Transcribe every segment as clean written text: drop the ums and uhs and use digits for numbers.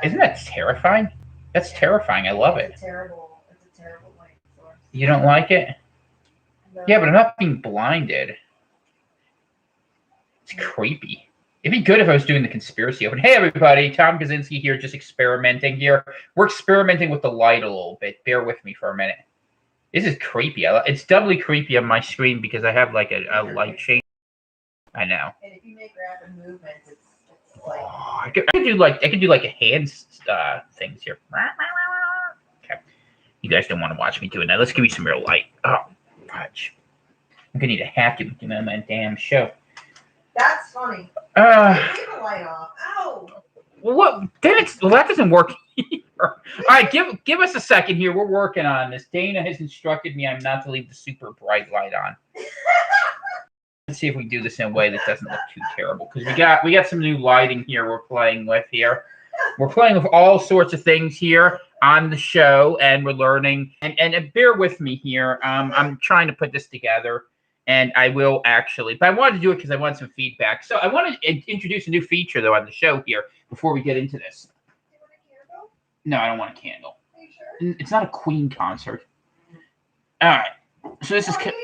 Isn't that terrifying? That's terrifying. I love it. It's a terrible light source. You don't like it? No. Yeah, but I'm not being blinded. It's creepy. It'd be good if I was doing the conspiracy open. Hey, everybody. Tom Kaczynski here, just experimenting here. We're experimenting with the light a little bit. Bear with me for a minute. This is creepy. It's doubly creepy on my screen because I have like a light change. I know. And if you make rapid movements, it's like... Oh, I could do like a hand things here. Okay. You guys don't want to watch me doing that. Let's give me some real light. Oh, fudge. I'm gonna need a hat to do that damn show. That's funny. Leave the light off. Ow! What? That doesn't work either. All right, give us a second here. We're working on this. Dana has instructed me I'm not to leave the super bright light on. Let's see if we can do this in a way that doesn't look too terrible. Because we got some new lighting here we're playing with here. We're playing with all sorts of things here on the show, and we're learning. And bear with me here. I'm trying to put this together, and I will actually. But I wanted to do it because I want some feedback. So I want to introduce a new feature, though, on the show here before we get into this. Do you want a candle? No, I don't want a candle. Are you sure? It's not a Queen concert. All right. So this is... candles.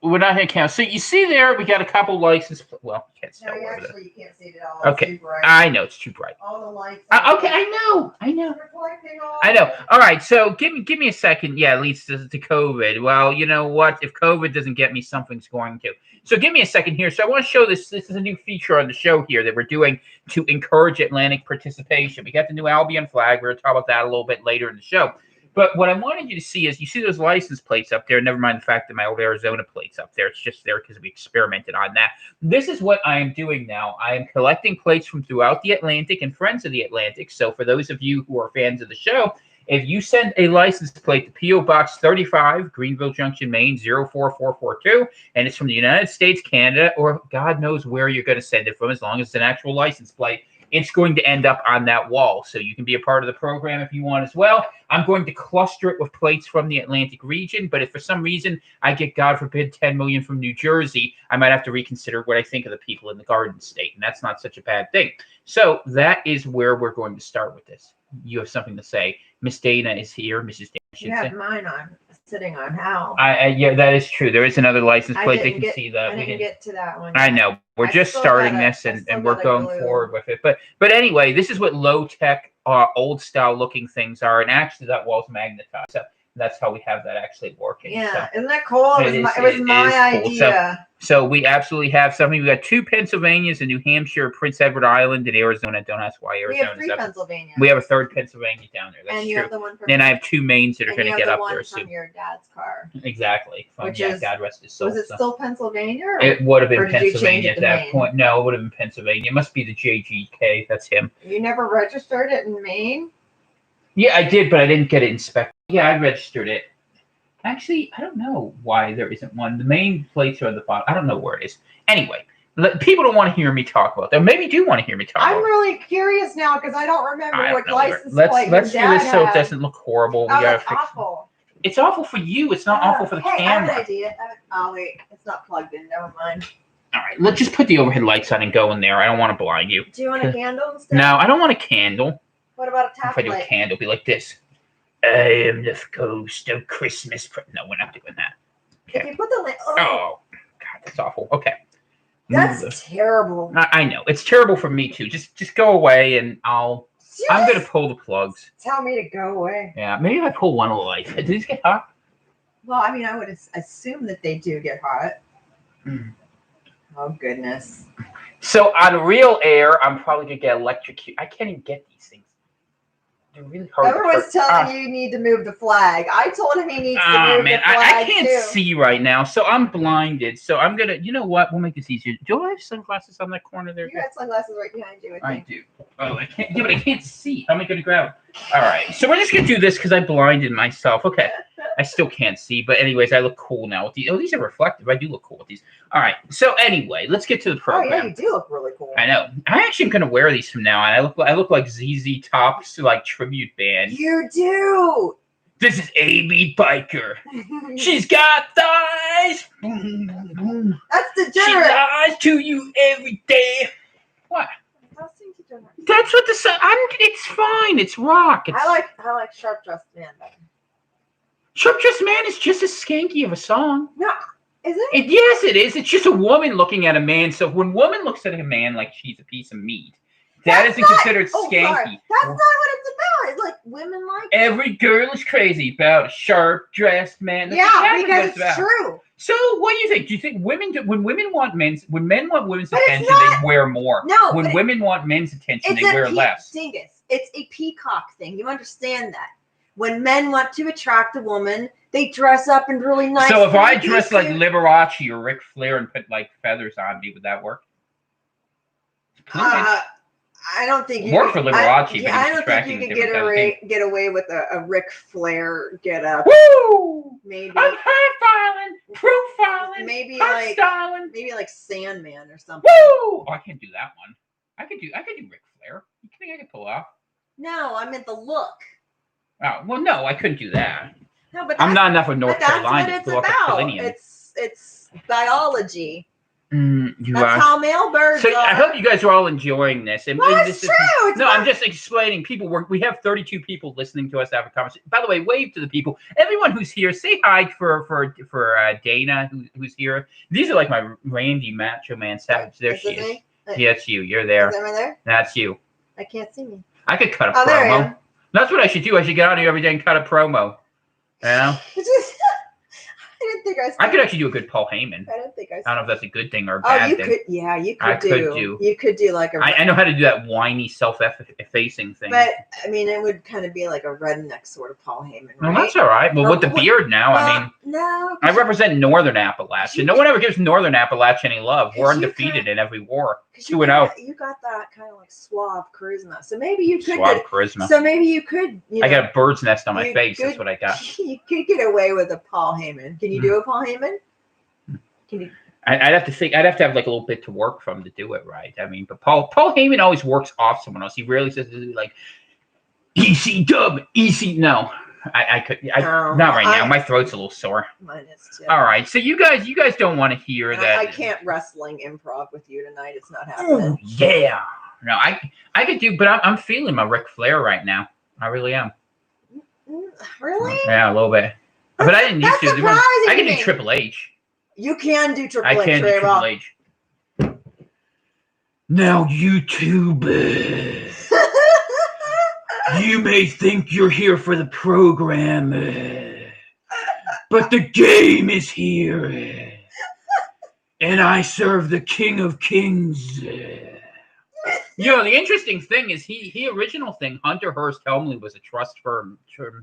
We're not going to count. So you see there, we got a couple license. Well, you can't see No, it. you can't see it at all. Okay. It's too bright. I know it's too bright. All the lights. Okay, I know. Reflecting all I know. All right. So give me a second. Yeah, it leads to COVID. Well, you know what? If COVID doesn't get me, something's going to. So give me a second here. So I want to show this. This is a new feature on the show here that we're doing to encourage Atlantic participation. We got the new Albion flag. We're going to talk about that a little bit later in the show. But what I wanted you to see is, you see those license plates up there. Never mind the fact that my old Arizona plate's up there. It's just there because we experimented on that. This is what I am doing now. I am collecting plates from throughout the Atlantic and friends of the Atlantic. So for those of you who are fans of the show, if you send a license plate to P.O. Box 35, Greenville Junction, Maine, 04442, and it's from the United States, Canada, or God knows where you're going to send it from, as long as it's an actual license plate, it's going to end up on that wall. So you can be a part of the program if you want as well. I'm going to cluster it with plates from the Atlantic region, but if for some reason I get, God forbid, 10 million from New Jersey, I might have to reconsider what I think of the people in the Garden State, and that's not such a bad thing. So that is where we're going to start with this. You have something to say. Miss Dana is here. Mrs. Dana should You have say. mine on, sitting on Hal. Yeah, that is true. There is another license plate. They can see that. I didn't get to that one. I know. We're just starting this, and we're going forward with it. But anyway, this is what low-tech, old style looking things are, and actually that wall's magnetized. So that's how we have that actually working. Yeah, so isn't that cool? It was my cool. idea. So we absolutely have something. We got 2 Pennsylvanias, a New Hampshire, Prince Edward Island, and Arizona. Don't ask why Arizona. We have 3 Pennsylvania. We have a 3rd Pennsylvania down there. That's and you true. have the one from. And I have 2 Maines that are going to get up there soon. From your dad's car. Exactly. God rest his soul. Was it still Pennsylvania? It would have been or Pennsylvania at that Maine? point. No, it would have been Pennsylvania. It must be the JGK. That's him. You never registered it in Maine? Yeah, I did, but I didn't get it inspected. Yeah, I registered it. Actually, I don't know why there isn't one. The main plates are at the bottom. I don't know where it is. Anyway, people don't want to hear me talk about that. Maybe do want to hear me talk about it. I'm really curious now because I don't remember what license plate Let's do this so it had. doesn't look horrible. Oh, that's awful. It's awful for you. It's not awful for the camera. I have an idea. Oh, wait. It's not plugged in. Never mind. All right, let's just put the overhead lights on and go in there. I don't want to blind you. Do you want a candle instead? No, I don't want a candle. What about a top light? If I do a candle, it'll be like this. I am the ghost of Christmas. No, we're not doing that. Okay. If you put the lamp. Oh, God, that's awful. Okay. That's terrible. I know. It's terrible for me, too. Just go away, and I'm going to pull the plugs. Tell me to go away. Yeah, maybe if I pull one of the lights. Do these get hot? Well, I mean, I would assume that they do get hot. Mm. Oh, goodness. So on real air, I'm probably going to get electrocuted. I can't even get these things. They're really hard. Everyone's telling you need to move the flag. I told him he needs to move the flag, I can't see right now, so I'm blinded. So I'm going to, you know what? We'll make this easier. Do I have sunglasses on that corner there? You got sunglasses right behind you, I think. I do. Oh, I can't. Yeah, but I can't see. How am I going to grab them? All right. So we're just going to do this because I blinded myself. Okay. I still can't see, but anyways, I look cool now with these. Oh, these are reflective. I do look cool with these. All right. So anyway, let's get to the program. Oh yeah, you do look really cool. I know. I actually am going to wear these from now on. I look like ZZ Top's like tribute band. You do. This is A.B. Biker. She's got thighs. That's degenerate. She lies to you every day. What? That seems too much. That's what it's fine. It's rock. I like Sharp Dressed Man better. Sharp Dressed Man is just as skanky of a song. No, is it? Yes, it is. It's just a woman looking at a man. So when woman looks at a man like she's a piece of meat, that isn't considered skanky. Sorry. That's not what it's about. It's like women like every girl is crazy about a sharp dressed man. That's exactly because it's about. True. So what do you think? Do you think when men want women's attention, they wear more? No. When women want men's attention, they wear less. Dingus. It's a peacock thing. You understand that? When men want to attract a woman, they dress up in really nice. So if I dress like Liberace or Ric Flair and put like feathers on me, would that work? I don't think you work for Liberace. I don't think you could get away with a Ric Flair get up. Woo! Maybe I'm high profiling, maybe like Sandman or something. Woo! Oh, I can't do that one. I could do Ric Flair. You think I could pull off? No, I meant the look. Oh well, no, I couldn't do that. No, but I'm not enough of North Carolina to pull off a Carolinian. It's biology. That's how male birds are. I hope you guys are all enjoying this. And it's true. I'm just explaining. We have 32 people listening to us have a conversation. By the way, wave to the people. Everyone who's here, say hi for Dana, who's here. These are like my Randy Macho Man Savage. There she is. Yeah, it's you. You're there. Is that right there? That's you. I can't see me. I could cut a promo. That's what I should do. I should get on here every day and cut a promo. You know? I didn't think I could actually do a good Paul Heyman. I don't think I don't know if that's a good thing or a bad thing. You could do like a. I know how to do that whiny, self-effacing thing. But I mean, it would kind of be like a redneck sort of Paul Heyman, right? Well, that's all right. Well, with the beard now, I mean, no. I represent Northern Appalachia. No one ever gives Northern Appalachia any love. We're undefeated in every war. 2-0. You got that kind of like suave charisma, so maybe you could. Charisma. So maybe you could. I got a bird's nest on my face. That's what I got. You could get away with a Paul Heyman. Can you do a Paul Heyman? Can you? I'd have to think. I'd have to have like a little bit to work from to do it right. I mean, but Paul Heyman always works off someone else. He rarely says like EC Dub, EC. No, I could. Not right now. My throat's a little sore. Mine is too. All right. So you guys don't want to hear that. I can't wrestling improv with you tonight. It's not happening. Oh yeah. No, I could do, but I'm feeling my Ric Flair right now. I really am. Really? Yeah, a little bit. But I didn't used to. I can do Triple H. You can do Triple H. I can do Triple H. Now, YouTube, you may think you're here for the program, but the game is here, and I serve the King of Kings. You know, the interesting thing is he original thing, Hunter Hearst Helmsley was a trust fund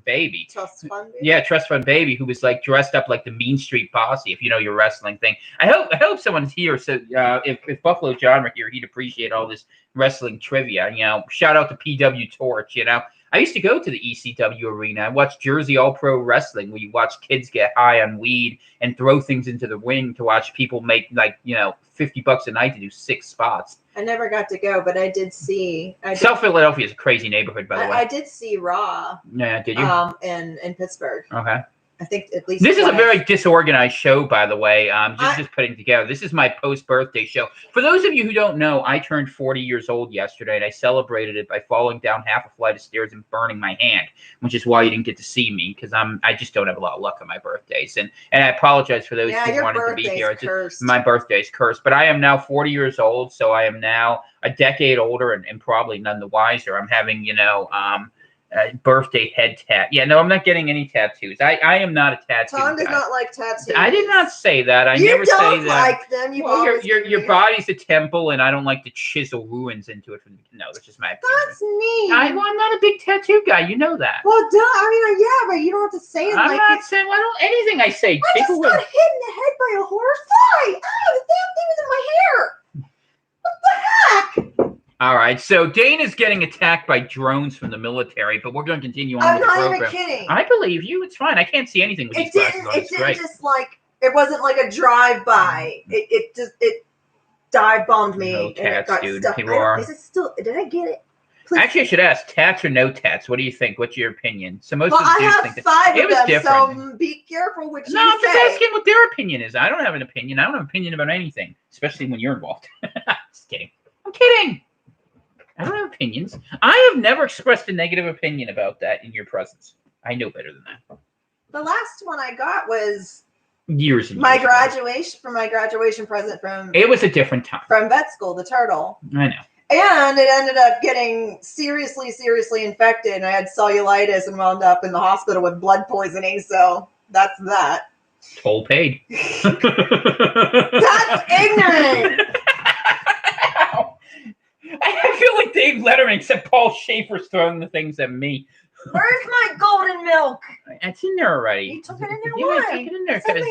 baby. Trust fund baby? Yeah, trust fund baby who was like dressed up like the Mean Street Posse, if you know your wrestling thing. I hope someone's here. So if Buffalo John were here, he'd appreciate all this wrestling trivia. You know, shout out to PW Torch, you know. I used to go to the ECW arena. I watched Jersey All Pro Wrestling, where you watch kids get high on weed and throw things into the ring to watch people make like, you know, $50 a night to do 6 spots. I never got to go, but I did see. South Philadelphia is a crazy neighborhood, by the way. I did see Raw. Yeah, did you? In Pittsburgh. Okay. I think at least. This is a very disorganized show, by the way. Just putting it together. This is my post-birthday show. For those of you who don't know, I turned 40 years old yesterday, and I celebrated it by falling down half a flight of stairs and burning my hand, which is why you didn't get to see me, because I just don't have a lot of luck on my birthdays. And I apologize for those who wanted to be here. My birthday's cursed, but I am now 40 years old, so I am now a decade older and probably none the wiser. I'm having, you know, birthday head tat. Yeah, no, I'm not getting any tattoos. I am not a tattoo Tom does guy. not like tattoos. I did not say that. I never say that. You don't like them. Your body's a temple, and I don't like to chisel ruins into it. No, that's just my opinion. That's neat. I'm not a big tattoo guy. You know that. Well, duh. I mean, yeah, but you don't have to say it. I'm not saying. Well, anything I say. I just got hit in the head by a horse. Sorry. Oh, the damn thing was in my hair. What the heck? All right, so Dana's getting attacked by drones from the military, but we're going to continue on with the program. I'm not even kidding. I believe you. It's fine. I can't see anything with these glasses on. It didn't just like, it wasn't like a drive-by. It dive-bombed me. No tats, dude. Is it still, did I get it? Please. Actually, I should ask, tats or no tats? What do you think? What's your opinion? So most of the dudes think that I have 5 it was of them, different. So be careful what you say. No, I'm just asking what their opinion is. I don't have an opinion. I don't have an opinion about anything, especially when you're involved. Just kidding. I'm kidding. I don't have opinions. I have never expressed a negative opinion about that in your presence. I know better than that. The last one I got was Years and my years graduation for my graduation present from. It was a different time. From vet school, the turtle. I know. And it ended up getting seriously infected. And I had cellulitis and wound up in the hospital with blood poisoning. So that's that. Toll paid. That's ignorant. I feel like Dave Letterman, except Paul Schaefer's throwing the things at me. Where's my golden milk? It's in there already. You took it in there? Yeah, Why? I took it in there because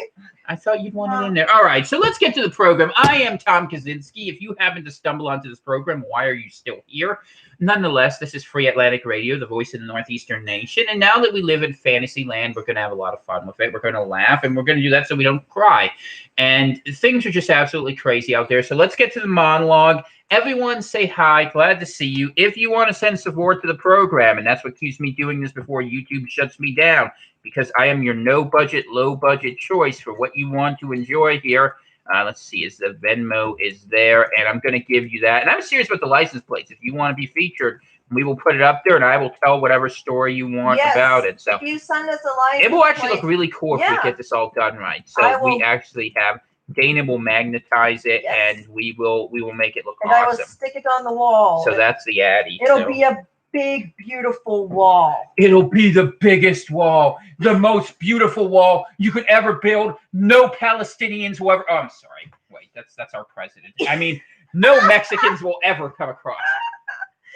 I thought you'd want it in there. All right, so let's get to the program. I am Tom Kaczynski. If you happen to stumble onto this program, why are you still here? Nonetheless, this is Free Atlantic Radio, the voice of the Northeastern nation. And now that we live in fantasy land, we're going to have a lot of fun with it. We're going to laugh, and we're going to do that so we don't cry. And things are just absolutely crazy out there. So let's get to the monologue. Everyone say hi. Glad to see you. If you want to send support to the program, and that's what keeps me doing this before YouTube shuts me down, because I am your no-budget, low-budget choice for what you want to enjoy here. Let's see, is the Venmo is there, and I'm going to give you that. And I'm serious about the license plates. If you want to be featured, we will put it up there, and I will tell whatever story you want about it. So if you send us a license it will actually look really cool if we get this all done right. So we actually have Dana will magnetize it, and we will make it look awesome. I will stick it on the wall. So that's the Addy. It'll be a big, beautiful wall. It'll be the biggest wall, the most beautiful wall you could ever build. No Palestinians will ever. Oh, I'm sorry. Wait, that's our president. I mean, no Mexicans will ever come across.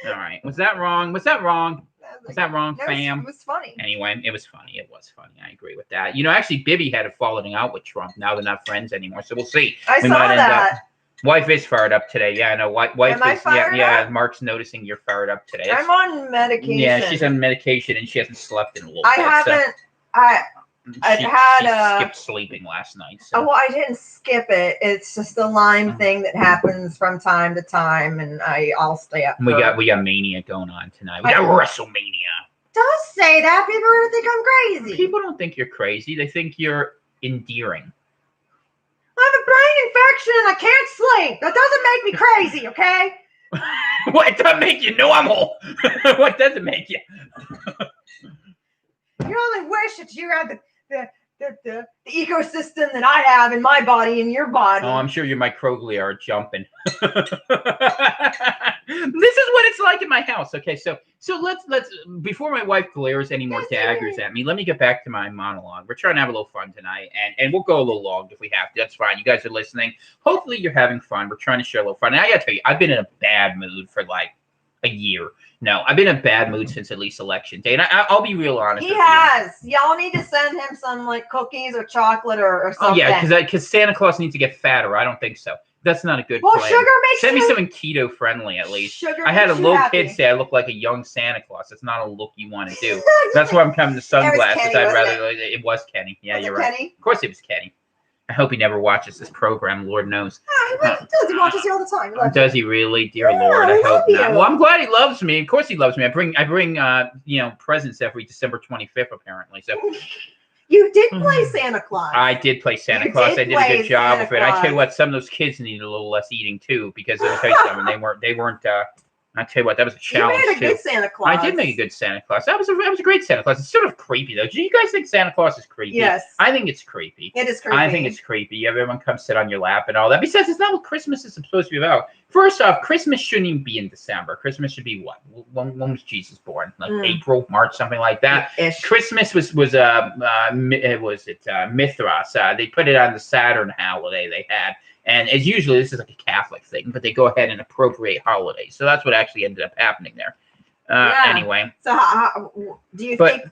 All right. Was that wrong? Was that wrong? Was that wrong, fam? It was funny. Anyway, it was funny. It was funny. I agree with that. You know, actually, Bibi had a falling out with Trump. Now they're not friends anymore. So we'll see. I saw that. Wife is fired up today. Yeah, I know. Wife is. Yeah. Mark's noticing you're fired up today. I'm on medication. Yeah, she's on medication and she hasn't slept in a little bit. She skipped sleeping last night. So. Oh, well, I didn't skip it. It's just a Lyme thing that happens from time to time, and I'll stay up. We got mania going on tonight. We got WrestleMania. Don't say that. People are gonna think I'm crazy. People don't think you're crazy. They think you're endearing. I have a brain infection and I can't sleep. That doesn't make me crazy, okay? What doesn't make you normal? What doesn't make you? You only wish that you had the ecosystem that I have in my body and your body. Oh, I'm sure your microglia are jumping. This is what it's like in my house. Okay, so let's before my wife glares any more daggers at me, let me get back to my monologue. We're trying to have a little fun tonight, and we'll go a little long if we have to. That's fine. You guys are listening. Hopefully you're having fun. We're trying to share a little fun. And I gotta tell you, I've been in a bad mood for like a year. No, I've been in a bad mood since at least election day. And I'll be real honest. He has. Y'all need to send him some like cookies or chocolate or something. Oh, yeah, because Santa Claus needs to get fatter. I don't think so. That's not a good plan. Sugar makes Send me something keto friendly at least. I had a little kid say I look like a young Santa Claus. That's not a look you want to do. That's why I'm coming to sunglasses. Kenny, I'd rather it was Kenny. Yeah, you're right. Kenny? Of course it was Kenny. I hope he never watches this program. Lord knows. He does. He watches you all the time. Does he really? Dear Lord, I hope not. Well, I'm glad he loves me. Of course he loves me. I bring presents every December 25th apparently. So. You did play Santa Claus. I did play Santa Claus. I did a good job of it. I tell you what, some of those kids needed a little less eating too, because let me tell you something, they weren't. I tell you what, that was a challenge too. You made a good Santa Claus. I did make a good Santa Claus. That was a great Santa Claus. It's sort of creepy though. Do you guys think Santa Claus is creepy? Yes. I think it's creepy. It is creepy. I think it's creepy. You have everyone come sit on your lap and all that. Besides, it's not what Christmas is supposed to be about. First off, Christmas shouldn't even be in December. Christmas should be what? When was Jesus born? Like April, March, something like that. Ish. Christmas was Mithras. They put it on the Saturn holiday they had. And as usually, this is like a Catholic thing, but they go ahead and appropriate holidays. So that's what actually ended up happening there. Anyway. So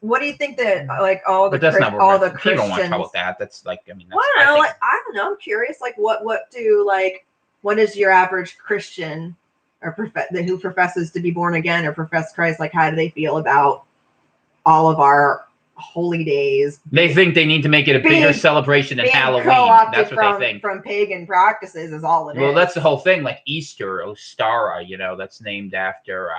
what do you think that like all the Christians? People don't want to talk about that. That's like, I mean, that's, I don't know. I'm curious. Like, what is your average Christian or who professes to be born again or profess Christ? Like, how do they feel about all of our holy days? They think they need to make it a bigger celebration than Halloween. That's what they think. From pagan practices is all it is. Well, that's the whole thing. Like Easter, Ostara, that's named after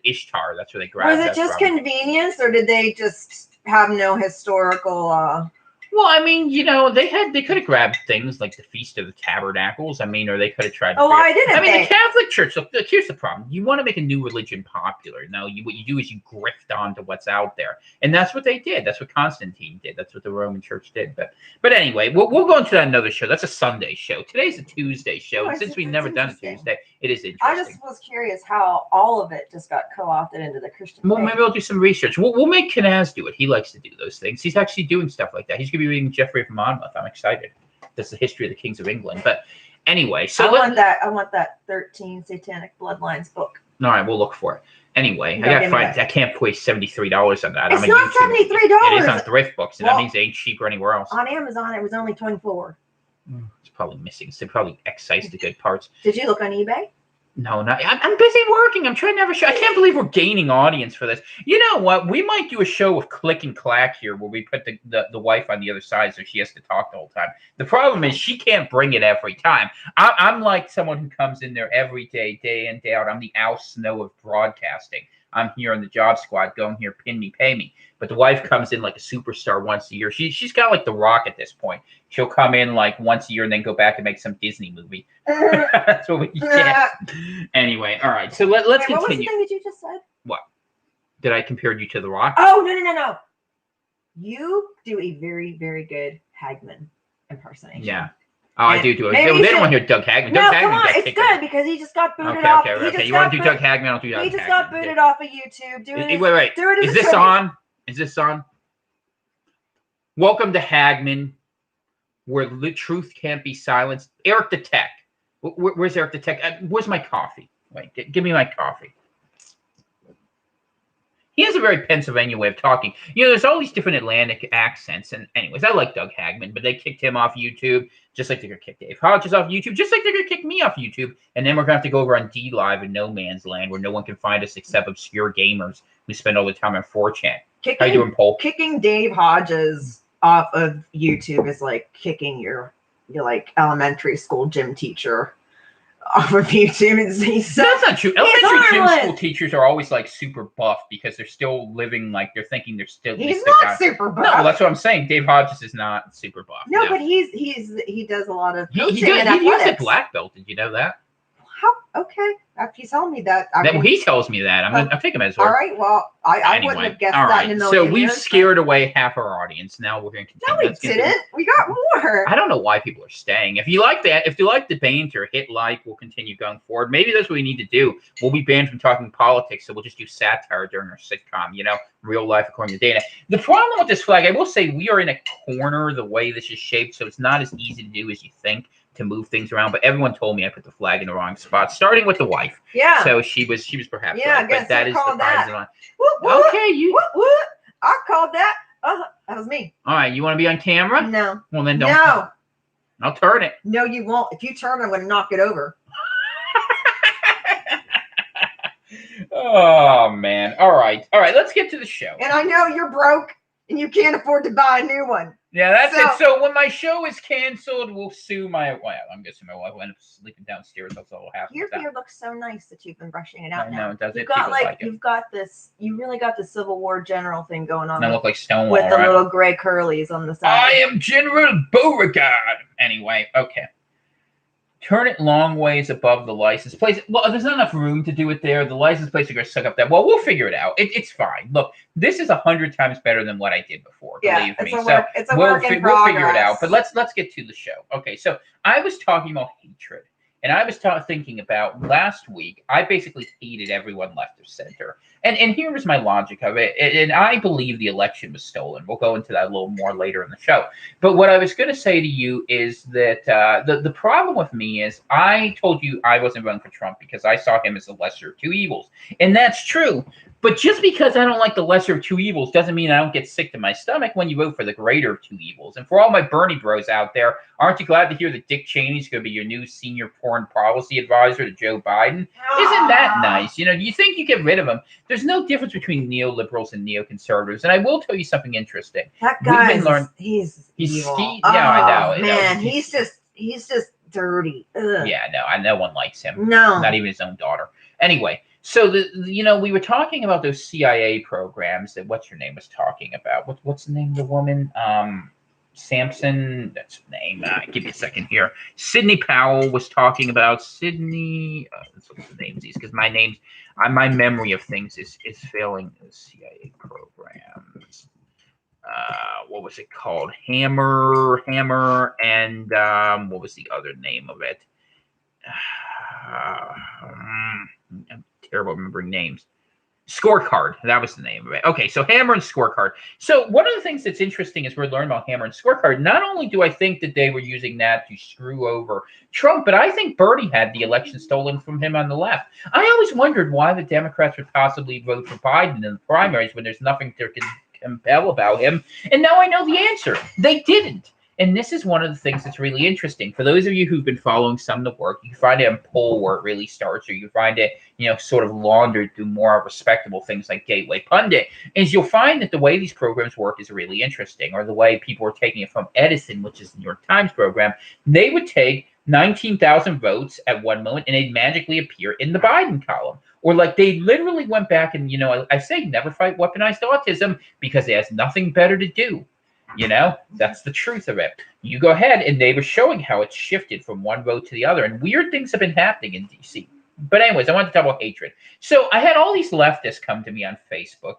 Ishtar. That's where they grabbed. Was it just convenience, or did they just have no historical? Well, I mean, they could have grabbed things like the Feast of the Tabernacles. I mean, or they could have tried. Oh, why didn't I mean, they? the Catholic Church. Look, here's the problem: you want to make a new religion popular. No, what you do is you grift onto what's out there, and that's what they did. That's what Constantine did. That's what the Roman Church did. But anyway, we'll go into that another show. That's a Sunday show. Today's a Tuesday show, and since we've never done a Tuesday, it is interesting. I just was curious how all of it just got co-opted into the Christian. Well, maybe we'll do some research. We'll make Kanaz do it. He likes to do those things. He's actually doing stuff like that. He's going to be reading Geoffrey of Monmouth. I'm excited. That's the history of the kings of England. But anyway, so I want that 13 Satanic Bloodlines book. All right, we'll look for it. Anyway, I gotta find. I can't pay $73 on that. It's not $73. It is on Thrift Books, and that means it ain't cheaper anywhere else. On Amazon, it was only $24. It's probably missing. They probably excised the good parts. Did you look on eBay? No, not. I'm busy working. I'm trying to have a show. I can't believe we're gaining audience for this. You know what? We might do a show with click and clack here, where we put the wife on the other side, so she has to talk the whole time. The problem is she can't bring it every time. I'm like someone who comes in there every day, day in, day out. I'm the Al Snow of broadcasting. I'm here on the job squad, going here, pin me, pay me. But the wife comes in like a superstar once a year. She's got like The Rock at this point. She'll come in like once a year and then go back and make some Disney movie. That's what we get. Anyway, all right. So let's continue. What was the thing that you just said? What? Did I compare you to The Rock? Oh, no. You do a very, very good Hagman impersonation. Yeah. Oh, I do it. They don't want to hear Doug Hagman. No, Doug Hagman come on. It's kicked good because he just got booted off. Okay. You want to do Doug Hagman? I'll do Doug Hagman. He just got booted off of YouTube. Wait. Is this on? Is this on? Welcome to Hagman, where the truth can't be silenced. Eric the Tech. Where's Eric the Tech? Where's my coffee? Wait, give me my coffee. He has a very Pennsylvania way of talking. There's all these different Atlantic accents. And anyways, I like Doug Hagman, but they kicked him off YouTube, just like they're going to kick Dave Hodges off YouTube, just like they're going to kick me off YouTube. And then we're going to have to go over on D-Live in no man's land, where no one can find us except obscure gamers who spend all the time on 4chan. How you doing, Paul? Kicking Dave Hodges off of YouTube is like kicking your like elementary school gym teacher off of YouTube. That's not true. Elementary gym school teachers are always like super buff because they're still living like they're thinking they're still. He's not super buff. No, that's what I'm saying. Dave Hodges is not super buff. No, but he does a lot of coaching and athletics. He's a black belt. Did you know that? How? Okay. After you tell me that, he tells me that. I'm taking him as well. All right. Well, I wouldn't have guessed that in a million years. So we've scared away half our audience. Now we're going to continue. No, we didn't. We got more. I don't know why people are staying. If you like that, if you like the banter, hit like. We'll continue going forward. Maybe that's what we need to do. We'll be banned from talking politics, so we'll just do satire during our sitcom. Real life according to data. The problem with this flag, I will say, we are in a corner the way this is shaped, so it's not as easy to do as you think to move things around. But everyone told me I put the flag in the wrong spot, starting with the wife. Yeah. So she was perhaps right. But that is the that. Okay, I called that. That was me. All right, you want to be on camera? No. Well, then don't. No. I'll turn it. No, you won't. If you turn, I'm going to knock it over. Oh man. All right. Let's get to the show. And I know you're broke and you can't afford to buy a new one. Yeah, that's it. So when my show is canceled, we'll sue my wife. I'm guessing my wife will end up sleeping downstairs. That's all will happen. Your beard looks so nice that you've been brushing it out. No, it doesn't. You've got this. You really got the Civil War general thing going on. I look like Stonewall with the little gray curlies on the side. I am General Beauregard. Anyway, okay. Turn it long ways above the license plate. Well, there's not enough room to do it there. The license plates are going to suck up that. Well, we'll figure it out. It's fine. Look, this is 100 times better than what I did before. Believe me. It's a work in progress. We'll figure it out. But let's get to the show. Okay, so I was talking about hatred. And I was thinking about last week, I basically hated everyone left of center. And here was my logic of it. And I believe the election was stolen. We'll go into that a little more later in the show. But what I was going to say to you is that the problem with me is I told you I wasn't voting for Trump because I saw him as the lesser of two evils. And that's true. But just because I don't like the lesser of two evils doesn't mean I don't get sick to my stomach when you vote for the greater of two evils. And for all my Bernie bros out there, aren't you glad to hear that Dick Cheney's going to be your new senior foreign policy advisor to Joe Biden? Isn't that nice? You think you get rid of him. There's no difference between neoliberals and neoconservatives. And I will tell you something interesting. That guy, he's evil. I know. Man, he's just dirty. Ugh. Yeah, no one likes him. No. Not even his own daughter. Anyway. So we were talking about those CIA programs that what's her name was talking about. What's the name of the woman? Sampson, that's the name. Give me a second here. Sidney Powell was talking about Sidney. Let's look at the names, because my memory of things is failing. The CIA programs. What was it called? Hammer, and what was the other name of it? I'm terrible at remembering names. Scorecard. That was the name of it. Okay, so Hammer and Scorecard. So one of the things that's interesting is we're learning about Hammer and Scorecard. Not only do I think that they were using that to screw over Trump, but I think Bernie had the election stolen from him on the left. I always wondered why the Democrats would possibly vote for Biden in the primaries when there's nothing to compel about him. And now I know the answer. They didn't. And this is one of the things that's really interesting. For those of you who've been following some of the work, you find it in poll where it really starts, or you find it, sort of laundered through more respectable things like Gateway Pundit, is you'll find that the way these programs work is really interesting, or the way people are taking it from Edison, which is the New York Times program. They would take 19,000 votes at one moment, and they'd magically appear in the Biden column. Or like they literally went back and, I say never fight weaponized autism because it has nothing better to do. That's the truth of it. You go ahead, and they were showing how it's shifted from one vote to the other, and weird things have been happening in D.C. But anyways, I want to talk about hatred. So I had all these leftists come to me on Facebook,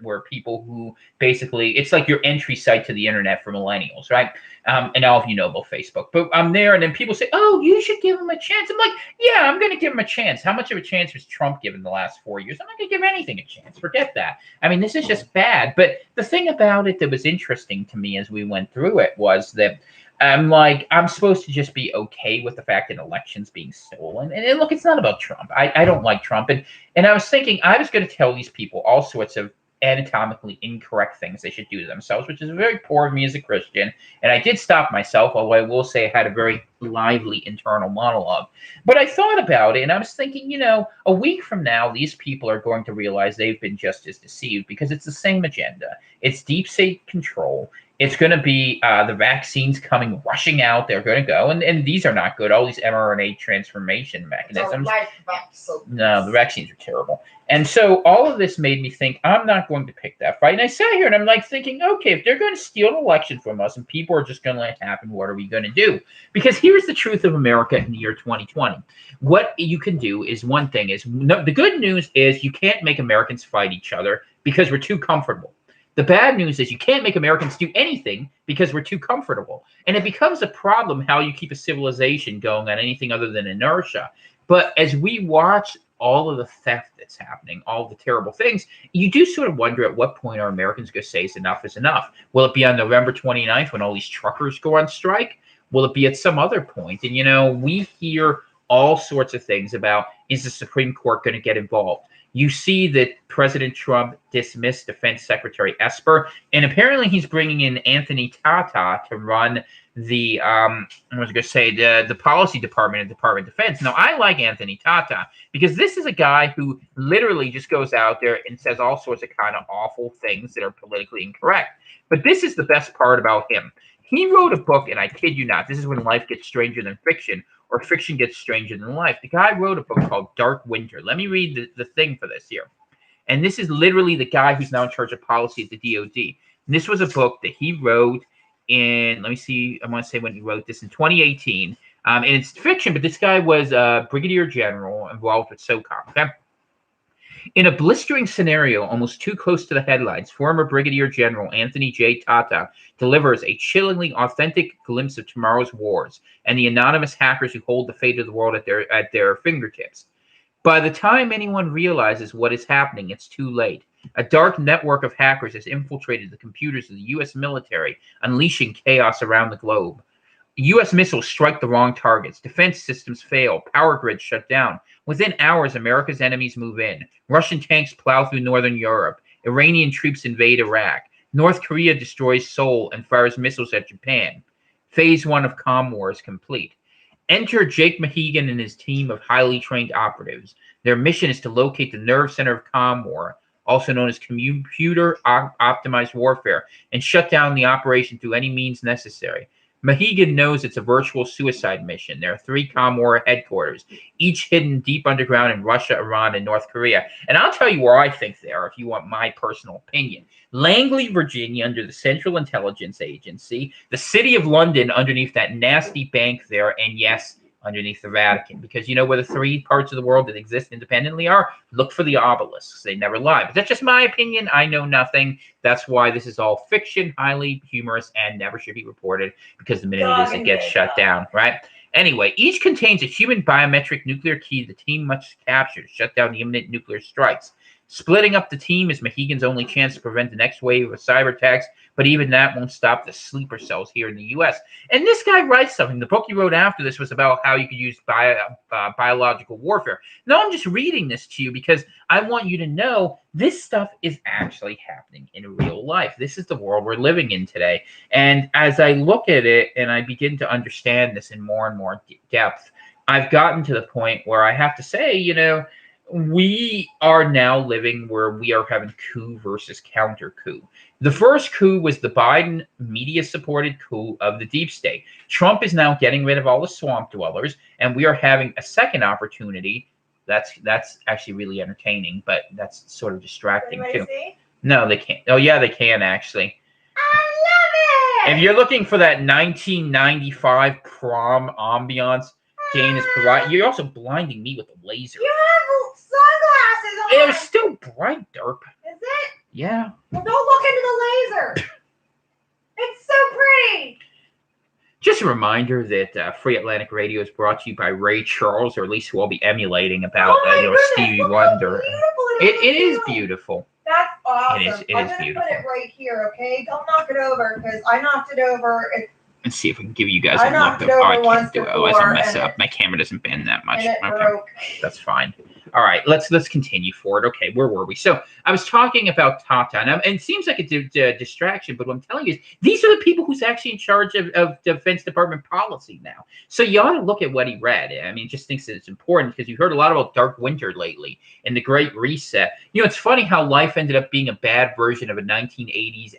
where people who basically, it's like your entry site to the internet for millennials, right? And all of you know about Facebook. But I'm there, and then people say, oh, you should give him a chance. I'm like, yeah, I'm going to give him a chance. How much of a chance was Trump given the last 4 years? I'm not going to give anything a chance. Forget that. I mean, this is just bad. But the thing about it that was interesting to me as we went through it was that I'm supposed to just be okay with the fact that elections being stolen. And look, it's not about Trump. I don't like Trump. And I was thinking I was going to tell these people all sorts of anatomically incorrect things they should do to themselves, which is very poor of me as a Christian. And I did stop myself, although I will say I had a very lively internal monologue. But I thought about it, and I was thinking, a week from now, these people are going to realize they've been just as deceived, because it's the same agenda. It's deep state control. It's going to be the vaccines coming rushing out. They're going to go, and these are not good. All these mRNA transformation mechanisms. No, the vaccines are terrible. And so all of this made me think, I'm not going to pick that fight. And I sat here and I'm like thinking, okay, if they're going to steal an election from us and people are just going to let it happen, what are we going to do? Because here's the truth of America in the year 2020. What you can do is one thing is, the good news is you can't make Americans fight each other because we're too comfortable. The bad news is you can't make Americans do anything because we're too comfortable. And it becomes a problem how you keep a civilization going on anything other than inertia. But as we watch all of the theft that's happening, all the terrible things, you do sort of wonder at what point are Americans going to say enough is enough? Will it be on November 29th when all these truckers go on strike? Will it be at some other point? And, we hear all sorts of things about, is the Supreme Court going to get involved? You see that President Trump dismissed Defense Secretary Esper, and apparently he's bringing in Anthony Tata to run the the policy department at Department of Defense. Now, I like Anthony Tata because this is a guy who literally just goes out there and says all sorts of kind of awful things that are politically incorrect. But this is the best part about him. He wrote a book, and I kid you not, this is when life gets stranger than fiction, or fiction gets stranger than life. The guy wrote a book called Dark Winter. Let me read the thing for this here. And this is literally the guy who's now in charge of policy at the DOD. And this was a book that he wrote in, let me see, I want to say when he wrote this, in 2018. And it's fiction, but this guy was a brigadier general involved with SOCOM. Okay? In a blistering scenario almost too close to the headlines, former Brigadier General Anthony J. Tata delivers a chillingly authentic glimpse of tomorrow's wars and the anonymous hackers who hold the fate of the world at their fingertips. By the time anyone realizes what is happening, it's too late. A dark network of hackers has infiltrated the computers of the U.S. military, unleashing chaos around the globe. U.S. missiles strike the wrong targets. Defense systems fail. Power grids shut down. Within hours, America's enemies move in. Russian tanks plow through northern Europe. Iranian troops invade Iraq. North Korea destroys Seoul and fires missiles at Japan. Phase 1 of Comm War is complete. Enter Jake Mahegan and his team of highly trained operatives. Their mission is to locate the nerve center of Comm War, also known as computer-optimized warfare, and shut down the operation through any means necessary. Mohegan knows it's a virtual suicide mission. There are 3 Commodore headquarters, each hidden deep underground in Russia, Iran, and North Korea. And I'll tell you where I think they are if you want my personal opinion. Langley, Virginia, under the Central Intelligence Agency, the city of London underneath that nasty bank there, and yes, underneath the Vatican. Because you know where the 3 parts of the world that exist independently are? Look for the obelisks. They never lie. But that's just my opinion. I know nothing. That's why this is all fiction, highly humorous, and never should be reported, because the minute it is, it gets shut down, right? Anyway, each contains a human biometric nuclear key the team must capture to shut down the imminent nuclear strikes. Splitting up the team is Mohegan's only chance to prevent the next wave of cyber attacks, but even that won't stop the sleeper cells here in the U.S. And this guy writes something. The book he wrote after this was about how you could use biological warfare. Now I'm just reading this to you because I want you to know this stuff is actually happening in real life. This is the world we're living in today. And as I look at it and I begin to understand this in more and more depth, I've gotten to the point where I have to say, you know, we are now living where we are having coup versus counter coup. The first coup was the Biden media-supported coup of the deep state. Trump is now getting rid of all the swamp dwellers, and we are having a second opportunity. That's actually really entertaining, but that's sort of distracting too. See? No, they can't. Oh yeah, they can actually. I love it. If you're looking for that 1995 prom ambiance, Jane is providing. You're also blinding me with a laser. You have sunglasses on. It was still bright, derp. Is it? Yeah. Well, don't look into the laser. It's so pretty. Just a reminder that Free Atlantic Radio is brought to you by Ray Charles, or at least who I'll be emulating about Stevie Wonder. It is beautiful. That's awesome. It is I'm gonna beautiful. put it right here, okay? Don't knock it over because I knocked it over. Let's see if we can give you guys I a knocked look. it Oh, over I can't once do it. before, Otherwise I'll mess and up. My camera doesn't bend that much. And it Okay. broke. That's fine. All right, let's continue forward. Okay, where were we? So I was talking about Tata, and it seems like a distraction, but what I'm telling you is these are the people who's actually in charge of Defense Department policy now. So you ought to look at what he read. I mean, just thinks that it's important because you've heard a lot about Dark Winter lately and the Great Reset. You know, it's funny how life ended up being a bad version of a 1980s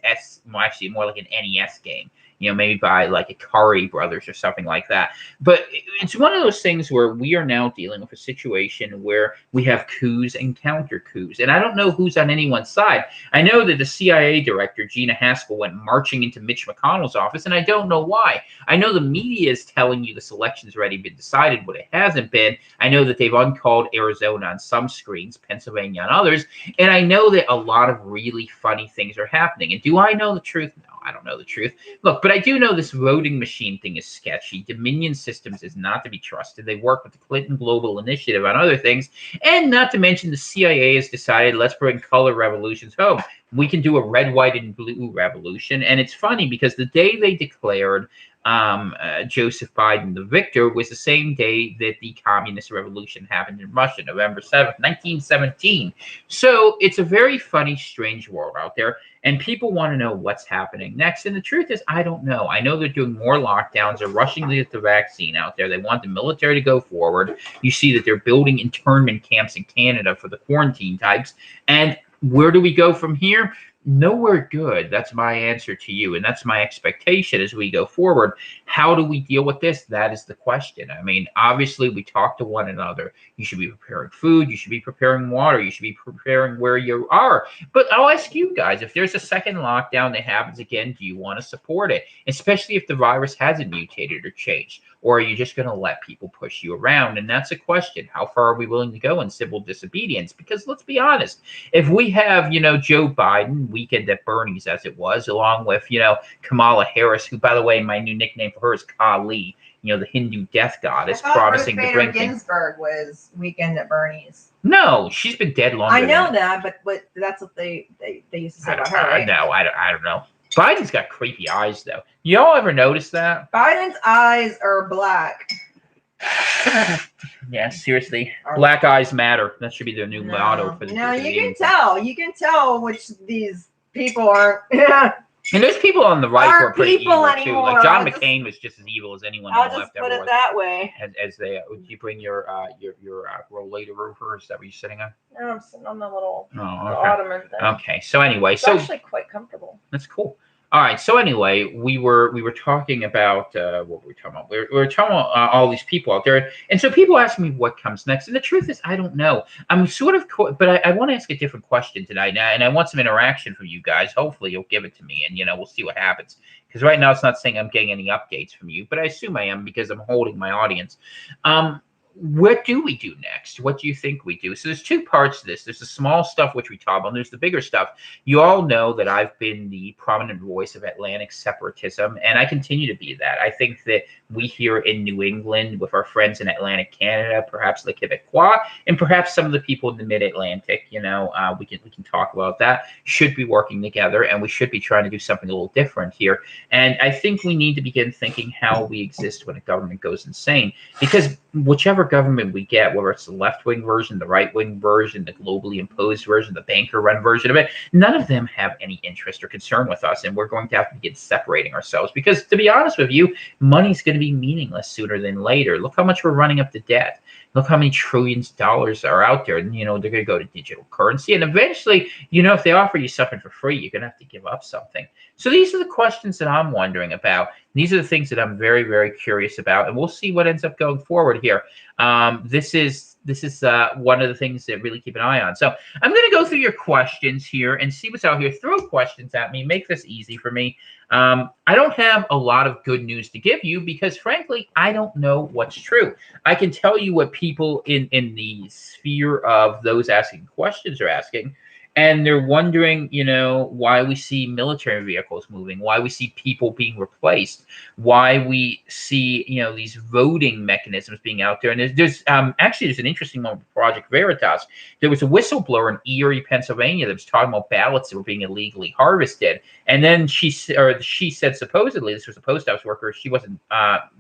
well, actually more like an NES game. You know, maybe by like Atari Brothers or something like that. But it's one of those things where we are now dealing with a situation where we have coups and counter coups. And I don't know who's on anyone's side. I know that the CIA director, Gina Haspel, went marching into Mitch McConnell's office, and I don't know why. I know the media is telling you this election's already been decided, but it hasn't been. I know that they've uncalled Arizona on some screens, Pennsylvania on others, and I know that a lot of really funny things are happening. And do I know the truth? No, I don't know the truth. Look, but I do know this voting machine thing is sketchy. Dominion Systems is not to be trusted. They work with the Clinton Global Initiative on other things. And not to mention the CIA has decided, let's bring color revolutions home. We can do a red, white, and blue revolution. And it's funny because the day they declared Joseph Biden the victor was the same day that the communist revolution happened in Russia, November 7th, 1917. So it's a very funny, strange world out there. And people want to know what's happening next. And the truth is, I don't know. I know they're doing more lockdowns. They're rushing to get the vaccine out there. They want the military to go forward. You see that they're building internment camps in Canada for the quarantine types. And where do we go from here? Nowhere good. That's my answer to you. And that's my expectation as we go forward. How do we deal with this? That is the question. I mean, obviously, we talk to one another. You should be preparing food. You should be preparing water. You should be preparing where you are. But I'll ask you guys, if there's a second lockdown that happens again, do you want to support it? Especially if the virus hasn't mutated or changed. Or are you just going to let people push you around? And that's a question. How far are we willing to go in civil disobedience? Because let's be honest, if we have, Joe Biden, weekend at Bernie's as it was, along with, Kamala Harris, who, by the way, my new nickname for her is Kali, the Hindu death goddess, promising to bring things. Ginsburg was weekend at Bernie's. No, she's been dead longer. I know that, but that's what they used to say about her, right? No, I don't know. Biden's got creepy eyes, though. Y'all ever notice that? Biden's eyes are black. Yeah, seriously. Black eyes matter. That should be their new motto for the No, you can tell. You can tell which these people are. And there's people on the right who are pretty evil anymore. too. Like John McCain was just as evil as anyone on the left I'll just put ever it that way. As they, would you bring your rollator over? Is that what you're sitting on? No, I'm sitting on the little the ottoman thing. Okay. So anyway, It's actually quite comfortable. That's cool. All right. So anyway, we were talking about what were we talking about? We were talking about all these people out there, and so people ask me what comes next, and the truth is I don't know. I'm sort of, but I want to ask a different question tonight, and I want some interaction from you guys. Hopefully, you'll give it to me, and we'll see what happens. Because right now it's not saying I'm getting any updates from you, but I assume I am because I'm holding my audience. What do we do next? What do you think we do? So there's two parts to this. There's the small stuff, which we talk about, and there's the bigger stuff. You all know that I've been the prominent voice of Atlantic separatism, and I continue to be that. I think that we here in New England, with our friends in Atlantic Canada, perhaps the Quebecois, and perhaps some of the people in the Mid-Atlantic, we can talk about that, should be working together, and we should be trying to do something a little different here. And I think we need to begin thinking how we exist when a government goes insane, because whichever government we get, whether it's the left-wing version, the right-wing version, the globally imposed version, the banker-run version of it, none of them have any interest or concern with us, and we're going to have to begin separating ourselves. Because to be honest with you, money's going to be meaningless sooner than later. Look how much we're running up the debt. Look how many trillions of dollars are out there. And, they're going to go to digital currency. And eventually, if they offer you something for free, you're going to have to give up something. So these are the questions that I'm wondering about. These are the things that I'm very, very curious about. And we'll see what ends up going forward here. This is one of the things that really keep an eye on. So I'm going to go through your questions here and see what's out here. Throw questions at me. Make this easy for me. I don't have a lot of good news to give you because, frankly, I don't know what's true. I can tell you what people in the sphere of those asking questions are asking. And they're wondering, why we see military vehicles moving, why we see people being replaced, why we see, these voting mechanisms being out there. And there's an interesting one with Project Veritas. There was a whistleblower in Erie, Pennsylvania that was talking about ballots that were being illegally harvested. And then she said supposedly, this was a post office worker, she wasn't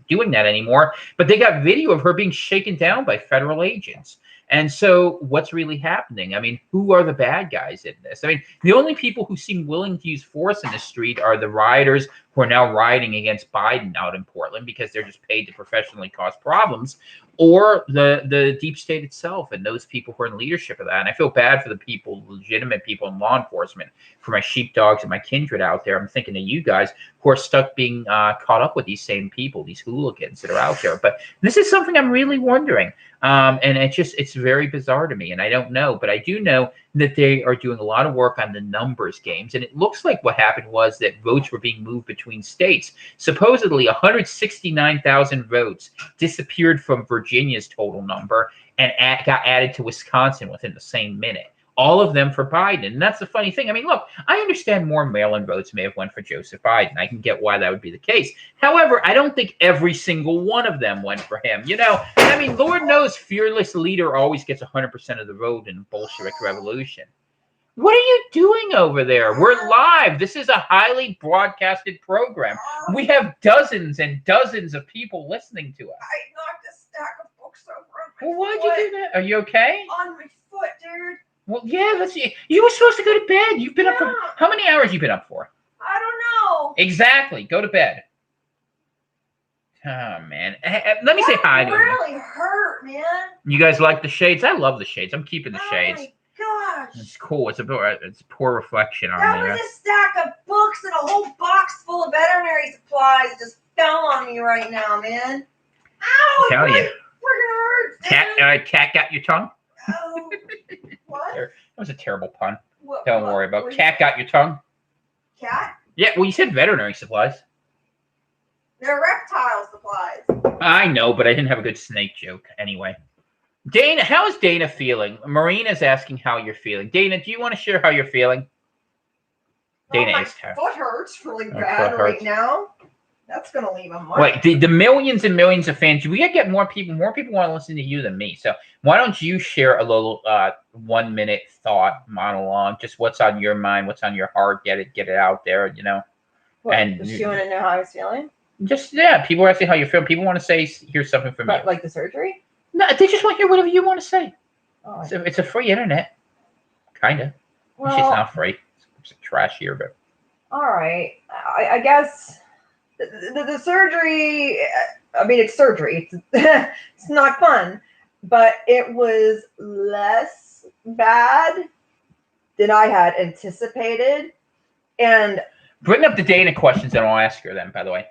doing that anymore, but they got video of her being shaken down by federal agents. And so what's really happening? I mean, who are the bad guys in this? I mean, the only people who seem willing to use force in the street are the rioters who are now rioting against Biden out in Portland because they're just paid to professionally cause problems, or the deep state itself and those people who are in leadership of that. And I feel bad for the people, legitimate people in law enforcement, for my sheepdogs and my kindred out there. I'm thinking of you guys who are stuck being caught up with these same people, these hooligans that are out there. But this is something I'm really wondering. And it's very bizarre to me, and I don't know, but I do know that they are doing a lot of work on the numbers games. And it looks like what happened was that votes were being moved between states. Supposedly 169,000 votes disappeared from Virginia's total number and got added to Wisconsin within the same minute. All of them for Biden. And that's the funny thing. I mean, look, I understand more mail-in votes may have went for Joseph Biden. I can get why that would be the case. However, I don't think every single one of them went for him. I mean, Lord knows fearless leader always gets 100% of the vote in a Bolshevik revolution. What are you doing over there? We're live. This is a highly broadcasted program. We have dozens and dozens of people listening to us. I knocked a stack of books over on my Well, why'd you do that? Are you okay? On my foot, dude. Well, yeah, let's see. You were supposed to go to bed. You've been up for how many hours? You been up for? I don't know. Exactly. Go to bed. Oh man, let me say hi to him. Really hurt, man. You guys like the shades? I love the shades. I'm keeping the shades. Oh my gosh. It's cool. It's a poor reflection on there. That was a stack of books and a whole box full of veterinary supplies just fell on me right now, man. Ow! Tell you. Freaking hurts. Cat got your tongue? Oh. What? That was a terrible pun. What, Don't worry about it. Cat got your tongue? Cat? Yeah, well, you said veterinary supplies. They're reptile supplies. I know, but I didn't have a good snake joke anyway. Dana, how is Dana feeling? Marina's asking how you're feeling. Dana, do you want to share how you're feeling? Dana is tired. My foot hurts really bad right now. That's going to leave a mark. Wait, the millions and millions of fans, we got to get more people. More people want to listen to you than me. So why don't you share a little 1 minute thought monologue, just what's on your mind, what's on your heart, get it out there, What, and does she want to know how I was feeling? Just, yeah, people are asking how you feel. People want to hear something from you. Like the surgery? No, they just want to hear whatever you want to say. Oh, It's a free internet. Kind of. well, It's not free. It's trashier, but. All right. I guess the surgery, I mean, it's surgery. It's not fun, but it was less bad than I had anticipated. And Bring up the Dana questions and I'll ask her then, by the way.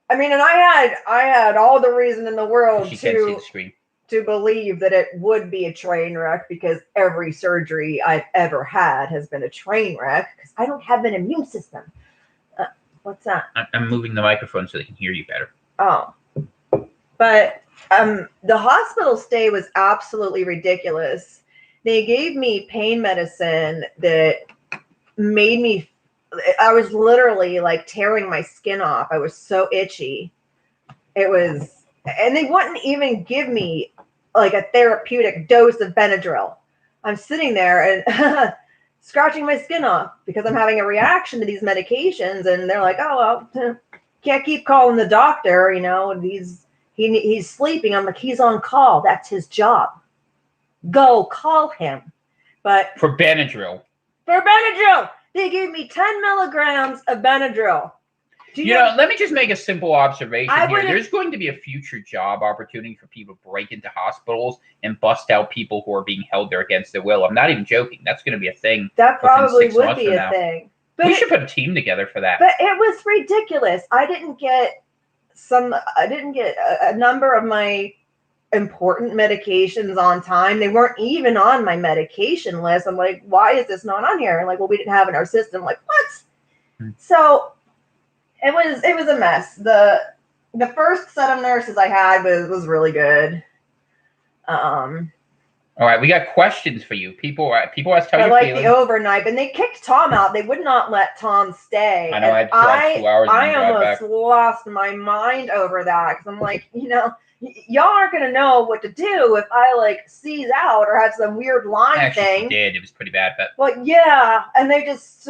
I mean, and I had all the reason in the world She can't see the screen. to believe that it would be a train wreck because every surgery I've ever had has been a train wreck because I don't have an immune system. What's that? I'm moving the microphone so they can hear you better. Oh. But the hospital stay was absolutely ridiculous. They gave me pain medicine that made me, I was literally like tearing my skin off. I was so itchy. It was, and they wouldn't even give me like a therapeutic dose of Benadryl. I'm sitting there and scratching my skin off because I'm having a reaction to these medications. And they're like, oh, well, can't keep calling the doctor. You know, he's sleeping. I'm like, he's on call. That's his job. Go call him. But for Benadryl, they gave me 10 milligrams of Benadryl. You know, let me just make a simple observation here. There's going to be a future job opportunity for people to break into hospitals and bust out people who are being held there against their will. I'm not even joking. That's going to be a thing. That probably would be a thing. But we should put a team together for that. But it was ridiculous. I didn't get a number of my important medications on time. They weren't even on my medication list. I'm like, why is this not on here? Like, well, we didn't have it in our system. I'm like, what? So it was a mess. The first set of nurses I had was really good. All right, we got questions for you. People ask how you're like feeling. The overnight, and they kicked Tom out. They would not let Tom stay. I know. I had to drive 2 hours. I almost lost my mind over that because I'm like, you know, y'all aren't gonna know what to do if I like seize out or have some weird line thing. She did. It was pretty bad, but. Well, yeah, and they just.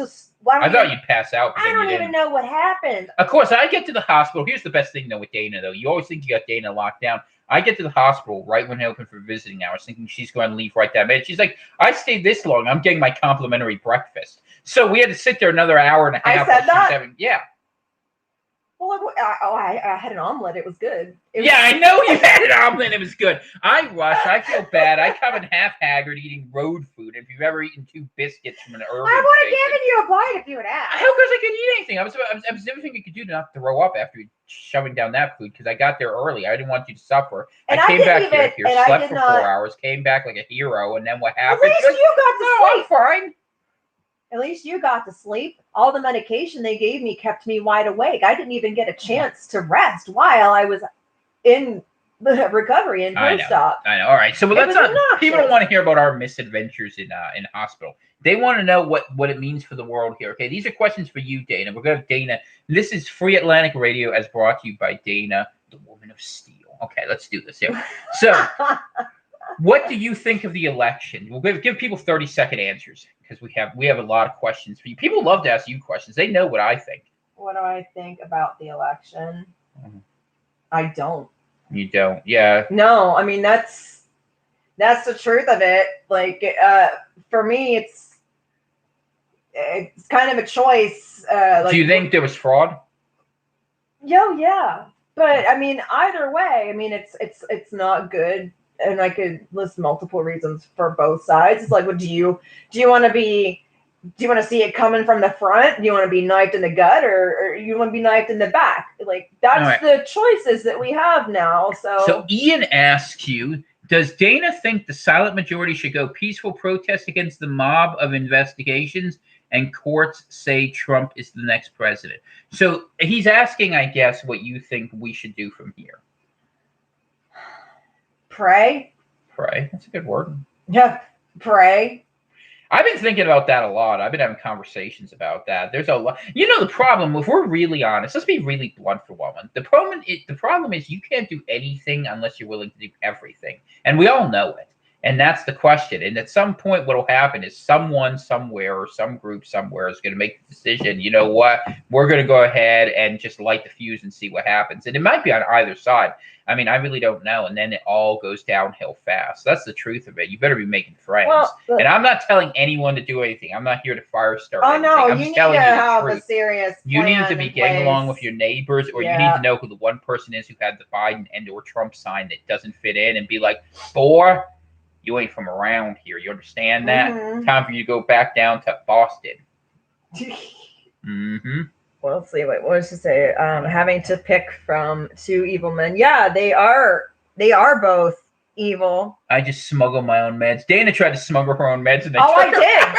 I thought you'd pass out. I don't even know what happened. Of course, I get to the hospital. Here's the best thing, though, with Dana, though. You always think you got Dana locked down. I get to the hospital right when they open for visiting hours, thinking she's going to leave right that minute. She's like, I stayed this long. I'm getting my complimentary breakfast. So we had to sit there another hour and a half. I said that? Yeah. Well, I had an omelet. It was good. I know you had an omelet. It was good. I rushed. I feel bad. I come in half haggard eating road food. If you've ever eaten 2 biscuits from an urban I would have given you a bite if you had asked. How could I could eat anything? I was everything you could do to not throw up after shoving down that food because I got there early. I didn't want you to suffer. And I came back here, slept for 4 hours, came back like a hero, and then what happened? At least you got to sleep. I'm fine. At least you got to sleep. All the medication they gave me kept me wide awake. I didn't even get a chance to rest while I was in recovery and post-op. I know. All right. So let's not. People don't want to hear about our misadventures in hospital. They want to know what it means for the world here. Okay. These are questions for you, Dana. We're going to have Dana. This is Free Atlantic Radio, as brought to you by Dana, the woman of steel. Okay. Let's do this here. So. What do you think of the election? We'll give people 30-second answers because we have a lot of questions for you. People love to ask you questions. They know what I think. What do I think about the election? I don't. You don't? Yeah. No, I mean that's the truth of it. Like for me, it's kind of a choice. Do you think there was fraud? Yeah. But I mean, either way, I mean it's not good. And I could list multiple reasons for both sides. It's like, what do you want to see it coming from the front? Do you want to be knifed in the gut or you want to be knifed in the back? Like that's the choices that we have now. So Ian asks you, does Dana think the silent majority should go peaceful protest against the mob of investigations and courts say Trump is the next president? So he's asking, I guess, what you think we should do from here. Pray. That's a good word. Yeah, pray. I've been thinking about that a lot. I've been having conversations about that. There's a lot. You know, the problem, if we're really honest, let's be really blunt for one. The problem is you can't do anything unless you're willing to do everything. And we all know it. And that's the question. And at some point, what will happen is someone somewhere or some group somewhere is going to make the decision, you know what, we're going to go ahead and just light the fuse and see what happens. And it might be on either side. I mean, I really don't know. And then it all goes downhill fast. That's the truth of it. You better be making friends. And I'm not telling anyone to do anything. I'm not here to fire start anything. No, I'm just telling you the truth. A serious you need to be getting along with your neighbors, or you need to know who the one person is who had the Biden and or Trump sign that doesn't fit in and be like, boy, you ain't from around here. You understand that? Mm-hmm. Time for you to go back down to Boston. Well, let's see. What was to say? Having to pick from two evil men. Yeah, they are. They are both evil. I just smuggle my own meds. Dana tried to smuggle her own meds, and I did.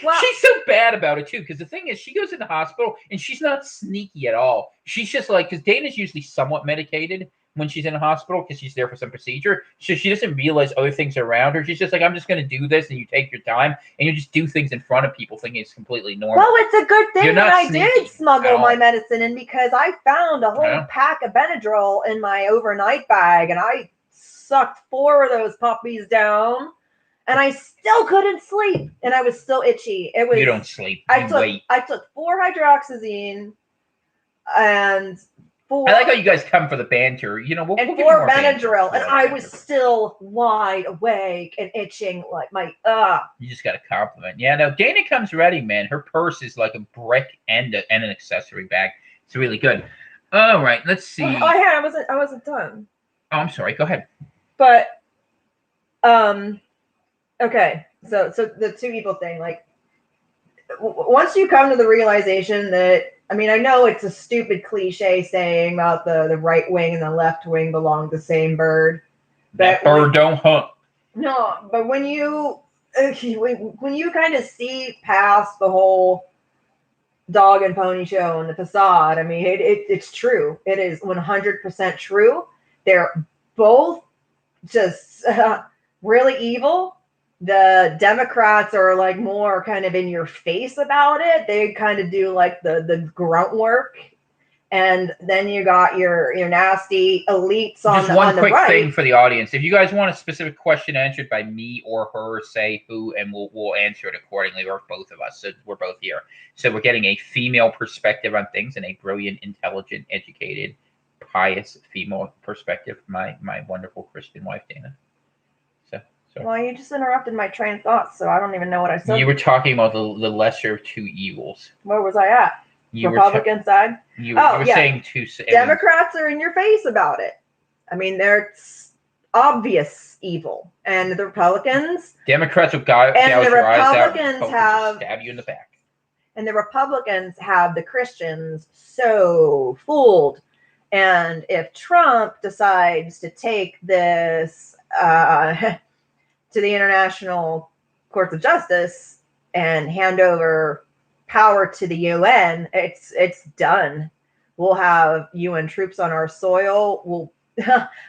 Well, she's so bad about it too, because the thing is, she goes in the hospital and she's not sneaky at all. She's just like, because Dana's usually somewhat medicated when she's in the hospital because she's there for some procedure, so she doesn't realize other things around her. She's just like, I'm just going to do this, and you take your time, and you just do things in front of people, thinking it's completely normal. Well, it's a good thing that I did smuggle my medicine in, because I found a whole pack of Benadryl in my overnight bag, and I sucked 4 of those puppies down. And I still couldn't sleep, and I was still itchy. It was. You don't sleep. I took 4 hydroxyzine, and 4. I like how you guys come for the banter. You know, we'll 4 Benadryl, and I was still wide awake and itching like my. You just got a compliment. Yeah, no, Dana comes ready, man. Her purse is like a brick and an accessory bag. It's really good. All right, let's see. I wasn't done. Oh, I'm sorry. Go ahead. But, okay, so the two evil thing, like, once you come to the realization that, I mean, I know it's a stupid cliche saying about the right wing and the left wing belong to the same bird. That bird don't hunt. No, but when you kind of see past the whole dog and pony show and the facade, I mean, it's true. It is 100% true. They're both just really evil. The Democrats are like more kind of in your face about it. They kind of do like the grunt work, and then you got your nasty elites on the right. Just one quick thing for the audience: if you guys want a specific question answered by me or her, say who, and we'll answer it accordingly, or both of us. So we're both here. So we're getting a female perspective on things and a brilliant, intelligent, educated, pious female perspective. My wonderful Christian wife, Dana. Well, you just interrupted my train of thought, so I don't even know what I said. You were talking about the lesser of two evils. Where was I at? Republican side? You were saying two. Democrats are in your face about it. I mean, they're obvious evil. And the Republicans... Democrats will stab you in the back. And the Republicans have the Christians so fooled. And if Trump decides to take this... to the International Courts of Justice and hand over power to the UN, it's done. We'll have UN troops on our soil.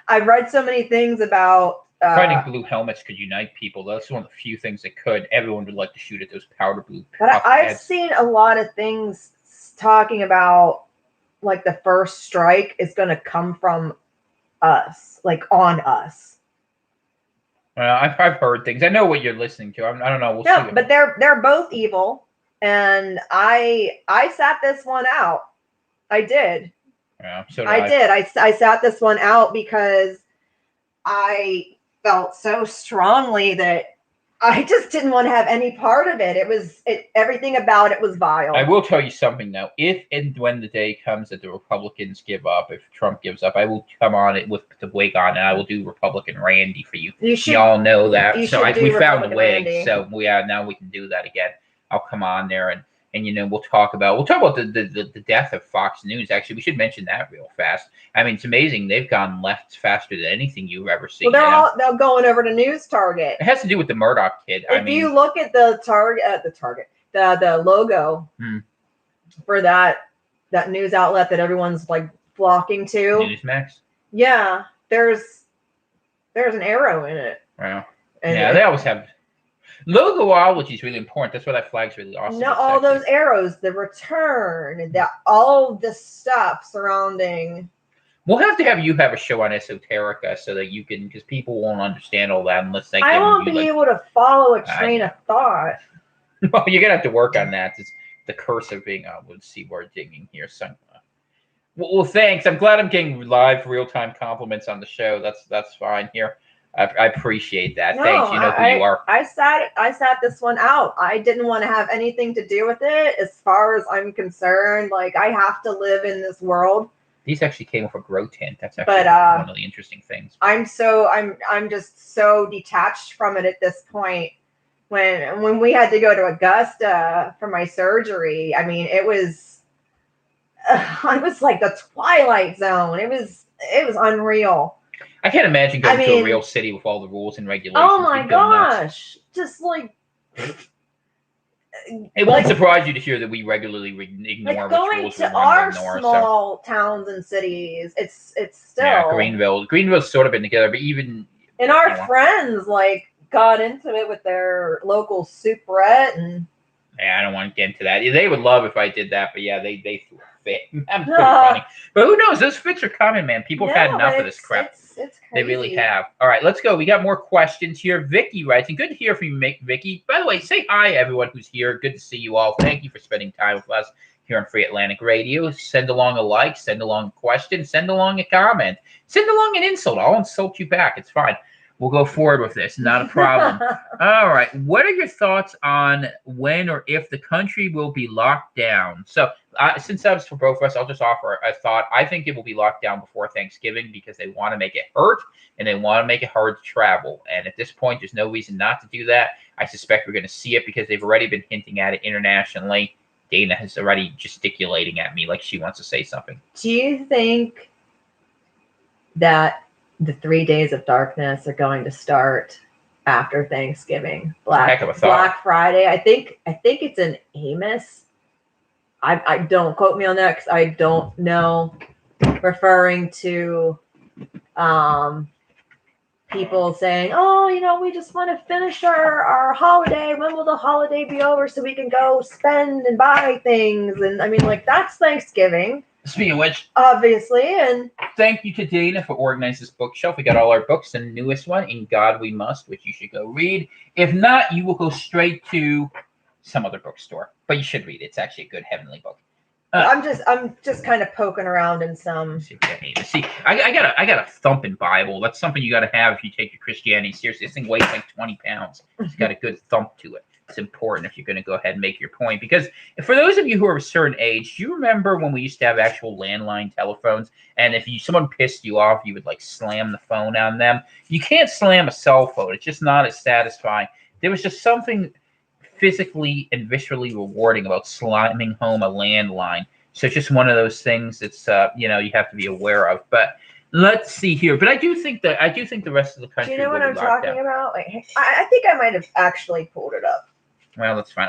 I've read so many things about fighting blue helmets could unite people. That's one of the few things that could. Everyone would like to shoot at those powder blue. But I've seen a lot of things talking about like the first strike is going to come from us, like on us. I've heard things. I know what you're listening to. I don't know. We'll see. But they're both evil, and I sat this one out. I did. Yeah, so I did. I sat this one out because I felt so strongly that I just didn't want to have any part of it. Everything about it was vile. I will tell you something though. If and when the day comes that the Republicans give up, if Trump gives up, I will come on it with the wig on, and I will do Republican Randy for you. Y'all know that. So we found a wig. Randy. So now we can do that again. I'll come on there and we'll talk about the death of Fox News. Actually, we should mention that real fast. I mean, it's amazing. They've gone left faster than anything you've ever seen. Well, they're going over to News Target. It has to do with the Murdoch kid. If you look at the logo for that news outlet that everyone's like flocking to, Newsmax. Yeah, there's an arrow in it. Wow. And they always have. Logoology is really important. That's why that flag's really awesome. No, all those arrows, the return, all this stuff surrounding. We'll have to have you have a show on esoterica so that you can, because people won't understand all that unless they. I won't be able to follow a train of thought. Well, you're gonna have to work on that. It's the curse of being. Let's see, we're digging here. So, well, thanks. I'm glad I'm getting live, real-time compliments on the show. That's fine here. I appreciate that. No, thanks. You know who you are. I sat this one out. I didn't want to have anything to do with it. As far as I'm concerned, like I have to live in this world. These actually came off a grow tent. That's actually one of the interesting things. I'm just so detached from it at this point. When we had to go to Augusta for my surgery, I mean, it was it was like the Twilight Zone. It was unreal. I can't imagine going to a real city with all the rules and regulations. Oh my gosh. Just like it won't surprise you to hear that we regularly ignore like going rules to our small towns and cities. It's still Greenville's sort of been together, but even and our friends like got into it with their local soubrette and. Yeah, I don't want to get into that. They would love if I did that, but yeah, they threw a fit. That's pretty funny. But who knows? Those fits are coming, man. People have had enough of this crap. It's crazy. They really have. All right, let's go. We got more questions here. Vicky writes, and good to hear from you, Vicky. By the way, say hi, everyone who's here. Good to see you all. Thank you for spending time with us here on Free Atlantic Radio. Send along a like, send along a question, send along a comment, send along an insult. I'll insult you back. It's fine. We'll go forward with this. Not a problem. All right. What are your thoughts on when or if the country will be locked down? So since that was for both of us, I'll just offer a thought. I think it will be locked down before Thanksgiving because they want to make it hurt and they want to make it hard to travel. And at this point, there's no reason not to do that. I suspect we're going to see it because they've already been hinting at it internationally. Dana is already gesticulating at me like she wants to say something. Do you think that the 3 days of darkness are going to start after Thanksgiving? Black Friday. I think it's in Amos. I don't quote me on that because I don't know. Referring to people saying, "Oh, we just want to finish our holiday. When will the holiday be over so we can go spend and buy things?" And I mean, like that's Thanksgiving. Speaking of which, obviously, and thank you to Dana for organizing this bookshelf. We got all our books, and the newest one, In God We Must, which you should go read. If not, you will go straight to some other bookstore, but you should read it. It's actually a good heavenly book. I'm just kind of poking around in some. See, I got a thumping Bible. That's something you got to have if you take your Christianity seriously. This thing weighs like 20 pounds. It's got a good thump to it. It's important if you're going to go ahead and make your point. Because for those of you who are a certain age, do you remember when we used to have actual landline telephones? And if someone pissed you off, you would like slam the phone on them. You can't slam a cell phone. It's just not as satisfying. There was just something physically and viscerally rewarding about slamming home a landline. So it's just one of those things that's you have to be aware of. But let's see here. But I do think the rest of the country. Do you know what I'm talking about? Like, I think I might have actually pulled it up. Well, that's fine.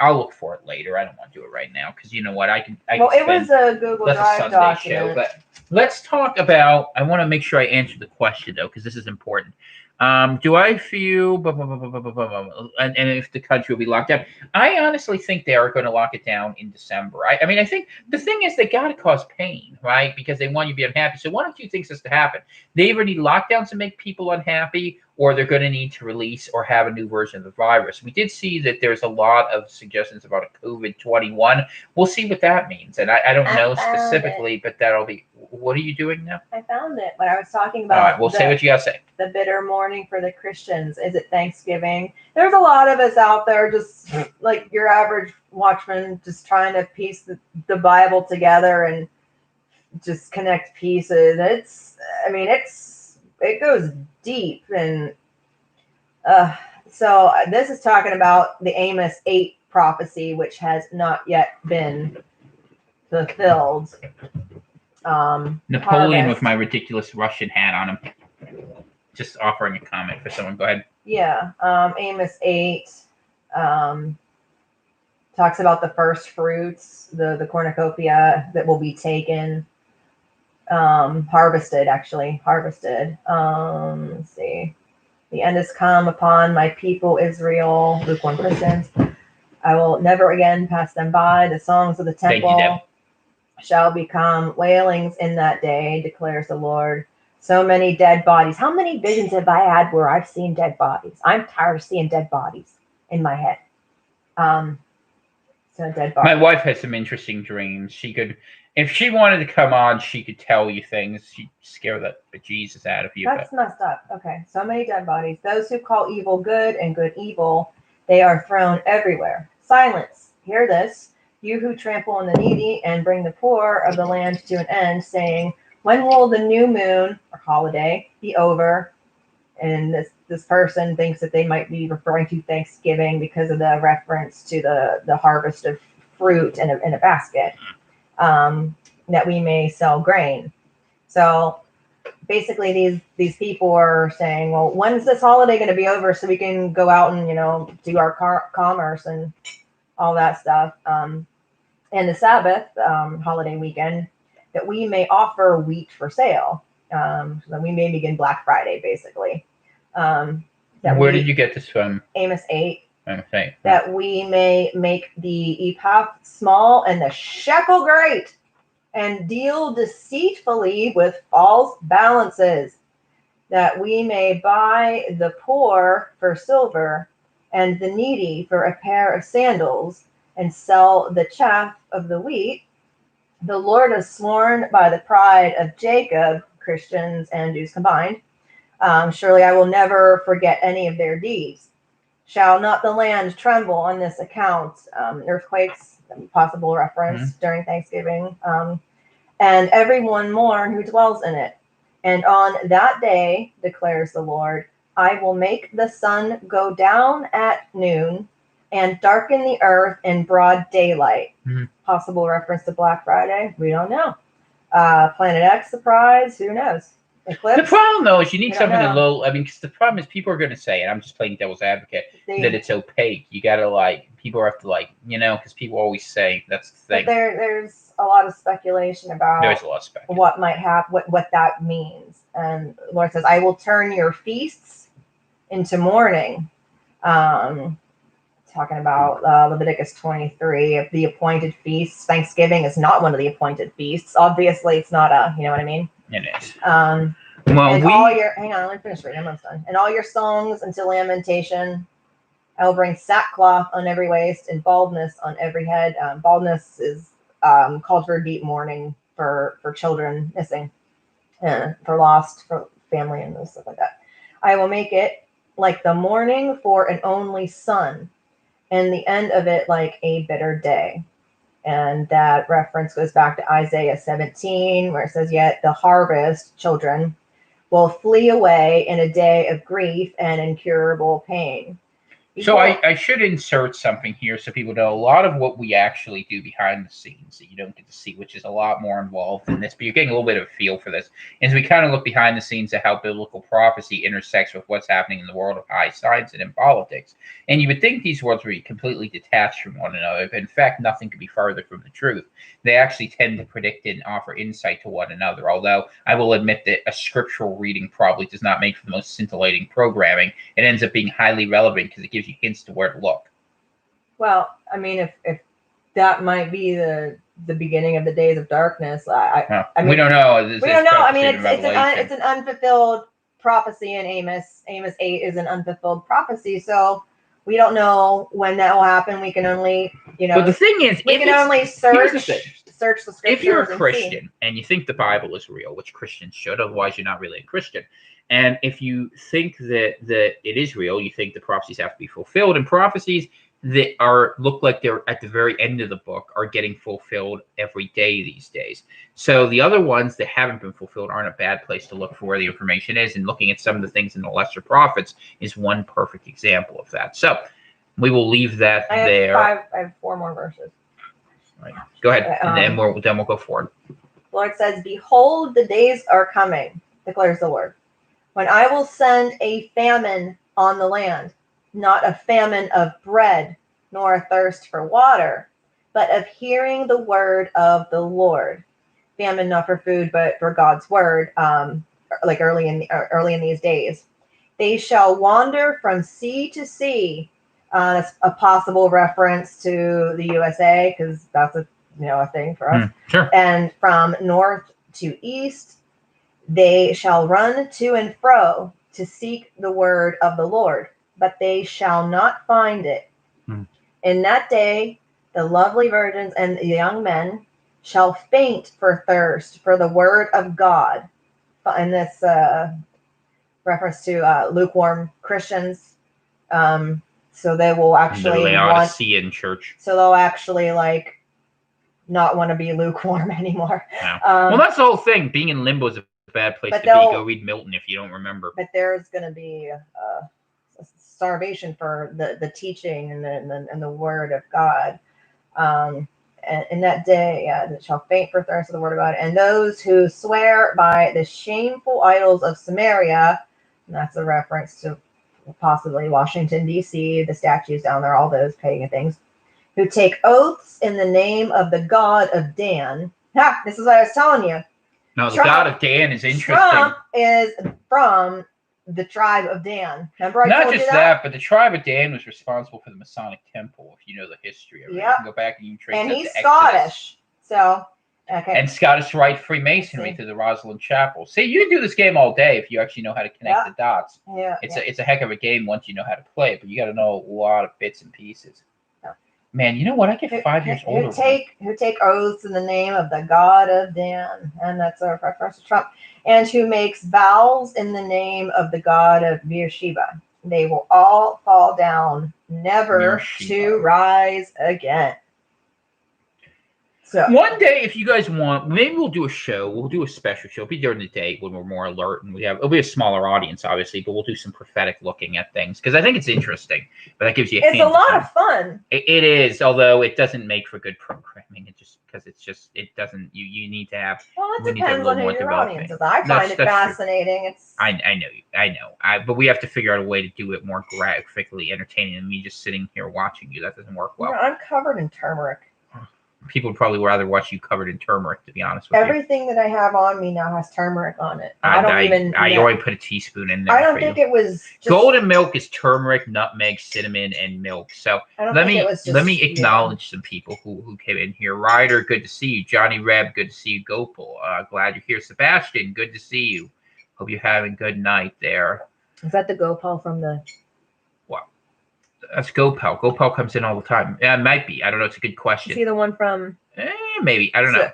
I'll look for it later. I don't want to do it right now because you know what? It was a Google Drive document. Show, but let's talk about. I want to make sure I answer the question though, because this is important. Do I feel and if the country will be locked down? I honestly think they are going to lock it down in December. I mean, I think the thing is they got to cause pain, right? Because they want you to be unhappy. So one of two things has to happen. They either need lockdowns to make people unhappy, or they're going to need to release or have a new version of the virus. We did see that there's a lot of suggestions about a COVID-21. We'll see what that means. And I don't know specifically, but that'll be. What are you doing now? I found it. What I was talking about. All right, say what you got to say. The bitter morning for the Christians. Is it Thanksgiving? There's a lot of us out there just like your average watchman just trying to piece the Bible together and just connect pieces. It goes deep. And so this is talking about the Amos 8 prophecy, which has not yet been fulfilled. Napoleon with my ridiculous Russian hat on him. Just offering a comment for someone. Go ahead. Yeah. Amos 8 talks about the first fruits, the cornucopia that will be taken, harvested. Let's see. The end has come upon my people, Israel, lukewarm Christians. I will never again pass them by. The songs of the temple shall become wailings in that day, declares the Lord. So many dead bodies. How many visions have I had where I've seen dead bodies? I'm tired of seeing dead bodies in my head. So dead bodies. My wife has some interesting dreams. She could, if she wanted to come on, she could tell you things. She'd scare the bejesus out of you. That's messed up. Okay. So many dead bodies. Those who call evil good and good evil, they are thrown everywhere. Silence. Hear this. You who trample on the needy and bring the poor of the land to an end, saying, when will the new moon or holiday be over? And this person thinks that they might be referring to Thanksgiving because of the reference to the harvest of fruit in a basket, that we may sell grain. So basically these people are saying, well, when's this holiday going to be over so we can go out and, do our commerce and all that stuff. And the Sabbath holiday weekend, that we may offer wheat for sale. So that we may begin Black Friday, basically. Where did you get this from? Amos 8. Okay. That we may make the ephah small and the shekel great, and deal deceitfully with false balances, that we may buy the poor for silver, and the needy for a pair of sandals, and sell the chaff of the wheat. The Lord has sworn by the pride of Jacob, Christians and Jews combined, surely I will never forget any of their deeds. Shall not the land tremble on this account? Earthquakes, possible reference during Thanksgiving. And everyone mourn who dwells in it. And on that day, declares the Lord, I will make the sun go down at noon and darken the earth in broad daylight. Possible reference to Black Friday? We don't know. Planet X surprise? Who knows? Eclipse? The problem, though, is you need something a little. I mean, because the problem is people are going to say, and I'm just playing devil's advocate, that it's opaque. You got to people have to because people always say that's the thing. But there's a lot of speculation about. There's a lot of speculation. What might happen, what that means. And the Lord says, I will turn your feasts into mourning. Talking about Leviticus 23 of the appointed feasts. Thanksgiving is not one of the appointed feasts. Obviously, it's not you know what I mean? It is. Hang on, let me finish reading. I'm almost done. And all your songs unto lamentation. I will bring sackcloth on every waist and baldness on every head. Baldness is called for deep mourning for children missing, for lost, for family and stuff like that. I will make it like the mourning for an only son, and the end of it like a bitter day. And that reference goes back to Isaiah 17, where it says, yet the harvest, children, will flee away in a day of grief and incurable pain. So I should insert something here so people know a lot of what we actually do behind the scenes that you don't get to see, which is a lot more involved in this, but you're getting a little bit of a feel for this. Is we kind of look behind the scenes at how biblical prophecy intersects with what's happening in the world of high science and in politics. And you would think these worlds would be completely detached from one another, but in fact, nothing could be farther from the truth. They actually tend to predict and offer insight to one another, although I will admit that a scriptural reading probably does not make for the most scintillating programming. It ends up being highly relevant because it gives you hints to where to look. Well, I mean, if that might be the beginning of the days of darkness, I mean, we don't know. We don't know. I mean, it's an unfulfilled prophecy in Amos. Amos 8 is an unfulfilled prophecy, so we don't know when that will happen. We can only, But the thing is, we can only search the scriptures. If you're a Christian and you think the Bible is real, which Christians should, otherwise you're not really a Christian. And if you think that it is real, you think the prophecies have to be fulfilled, and prophecies that look like they're at the very end of the book are getting fulfilled every day these days. So the other ones that haven't been fulfilled aren't a bad place to look for where the information is, and looking at some of the things in the lesser prophets is one perfect example of that. So we will leave that there. I have 4 more verses. Right. Go ahead, and then we'll go forward. The Lord says, behold, the days are coming, declares the Lord, when I will send a famine on the land, not a famine of bread, nor a thirst for water, but of hearing the word of the Lord. Famine not for food, but for God's word, like early in these days. They shall wander from sea to sea. That's a possible reference to the USA, because that's a thing for us. Sure. And from north to east, they shall run to and fro to seek the word of the Lord, but they shall not find it. In that day, the lovely virgins and the young men shall faint for thirst for the word of God. And this reference to lukewarm Christians. So they will actually Laodicean church. So they'll actually not want to be lukewarm anymore. Yeah. Well, that's the whole thing. Being in limbo is a bad place to be. Go read Milton if you don't remember. But there's going to be a starvation for the teaching and the word of God. And in that day, that shall faint for thirst of the word of God. And those who swear by the shameful idols of Samaria, and that's a reference to possibly Washington, D.C., the statues down there, all those pagan things, who take oaths in the name of the God of Dan. Ha! This is what I was telling you. No, the God of Dan is interesting. Trump is from the tribe of Dan. Remember I Not told just you that, but the tribe of Dan was responsible for the Masonic Temple, if you know the history of it. Yep. You can go back and you can trace and that he's to Scottish. So, okay. And Scottish Rite Freemasonry to the Rosalind Chapel. See, you can do this game all day if you actually know how to connect the dots. Yeah. It's a heck of a game once you know how to play it, but you got to know a lot of bits and pieces. Man, you know what? I get 5 years older. Who take oaths in the name of the God of Dan, and that's our reference to Trump, and who makes vows in the name of the God of Beersheba. They will all fall down, never to rise again. So one day, if you guys want, maybe we'll do a show. We'll do a special show. It'll be during the day when we're more alert, and it'll be a smaller audience, obviously, but we'll do some prophetic looking at things because I think it's interesting. But that gives you it's a lot of fun. It is, although it doesn't make for good programming. It doesn't. You need to have. Well, it depends on who your audience is. I find it fascinating. True. I know. But we have to figure out a way to do it more graphically entertaining than me just sitting here watching you. That doesn't work well. I'm covered in turmeric. People would probably rather watch you covered in turmeric, to be honest with you. Everything that I have on me now has turmeric on it. I already put a teaspoon in there. I don't think it was just... Golden milk is turmeric, nutmeg, cinnamon, and milk. So let me acknowledge some people who came in here. Ryder, good to see you. Johnny Reb, good to see you. Gopal, glad you're here. Sebastian, good to see you. Hope you're having a good night there. Is that the Gopal from the... That's Gopal. Gopal comes in all the time. Yeah, it might be. I don't know. It's a good question. Is he the one from? Maybe. I don't know.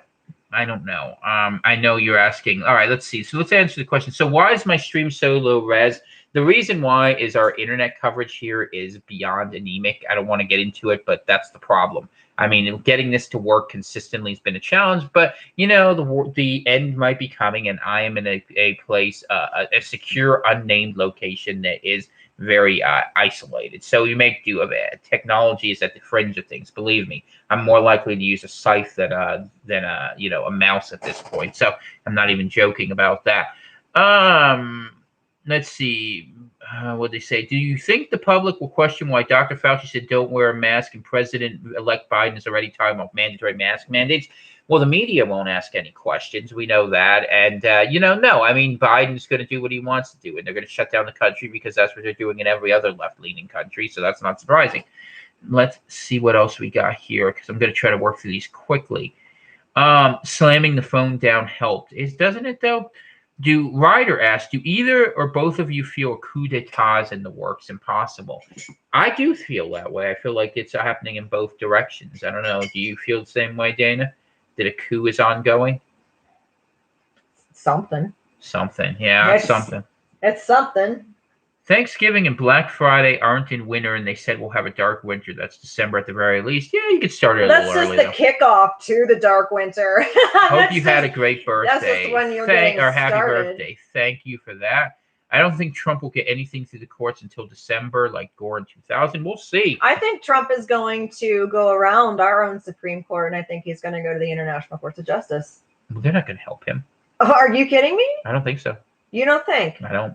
I don't know. I know you're asking. All right, let's see. So let's answer the question. So why is my stream so low res? The reason why is our internet coverage here is beyond anemic. I don't want to get into it, but that's the problem. I mean, getting this to work consistently has been a challenge, but you know, the end might be coming, and I am in a place, a secure, unnamed location that is very isolated. So you make do of it. Technology is at the fringe of things. Believe me, I'm more likely to use a scythe than a mouse at this point. So I'm not even joking about that. Let's see. What they say? Do you think the public will question why Dr. Fauci said don't wear a mask and President-elect Biden is already talking about mandatory mask mandates? Well, the media won't ask any questions. We know that. And, no. I mean, Biden's going to do what he wants to do, and they're going to shut down the country because that's what they're doing in every other left-leaning country. So that's not surprising. Let's see what else we got here because I'm going to try to work through these quickly. Slamming the phone down helped. Doesn't it, though? Ryder asked, do either or both of you feel a coup d'etat is in the works and possible? I do feel that way. I feel like it's happening in both directions. I don't know. Do you feel the same way, Dana? That a coup is ongoing? Something. Yeah, something. It's something. Thanksgiving and Black Friday aren't in winter, and they said we'll have a dark winter. That's December at the very least. Yeah, you could start it a little early. That's just the kickoff to the dark winter. Hope you had a great birthday. That's just when you're getting or happy started. Birthday. Thank you for that. I don't think Trump will get anything through the courts until December, like Gore in 2000. We'll see. I think Trump is going to go around our own Supreme Court, and I think he's going to go to the International Courts of Justice. Well, they're not going to help him. Are you kidding me? I don't think so. You don't think? I don't.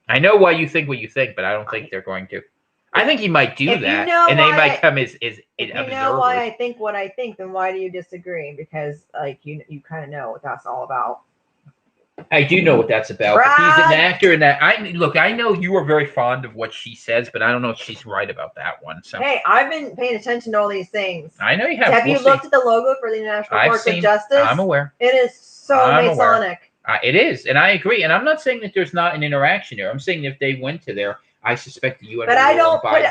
I know why you think what you think, but I don't think they're going to. I think he might do that, and they might come as if you know why I think what I think, then why do you disagree? Because you kind of know what that's all about. I do know what that's about. But he's an actor, and that I know you are very fond of what she says, but I don't know if she's right about that one. So hey, I've been paying attention to all these things. I know you have. Have you looked at the logo for the National Court of Justice? I'm aware. It is so Masonic. It is, and I agree. And I'm not saying that there's not an interaction here. I'm saying if they went to there, I suspect the U.S. But I don't put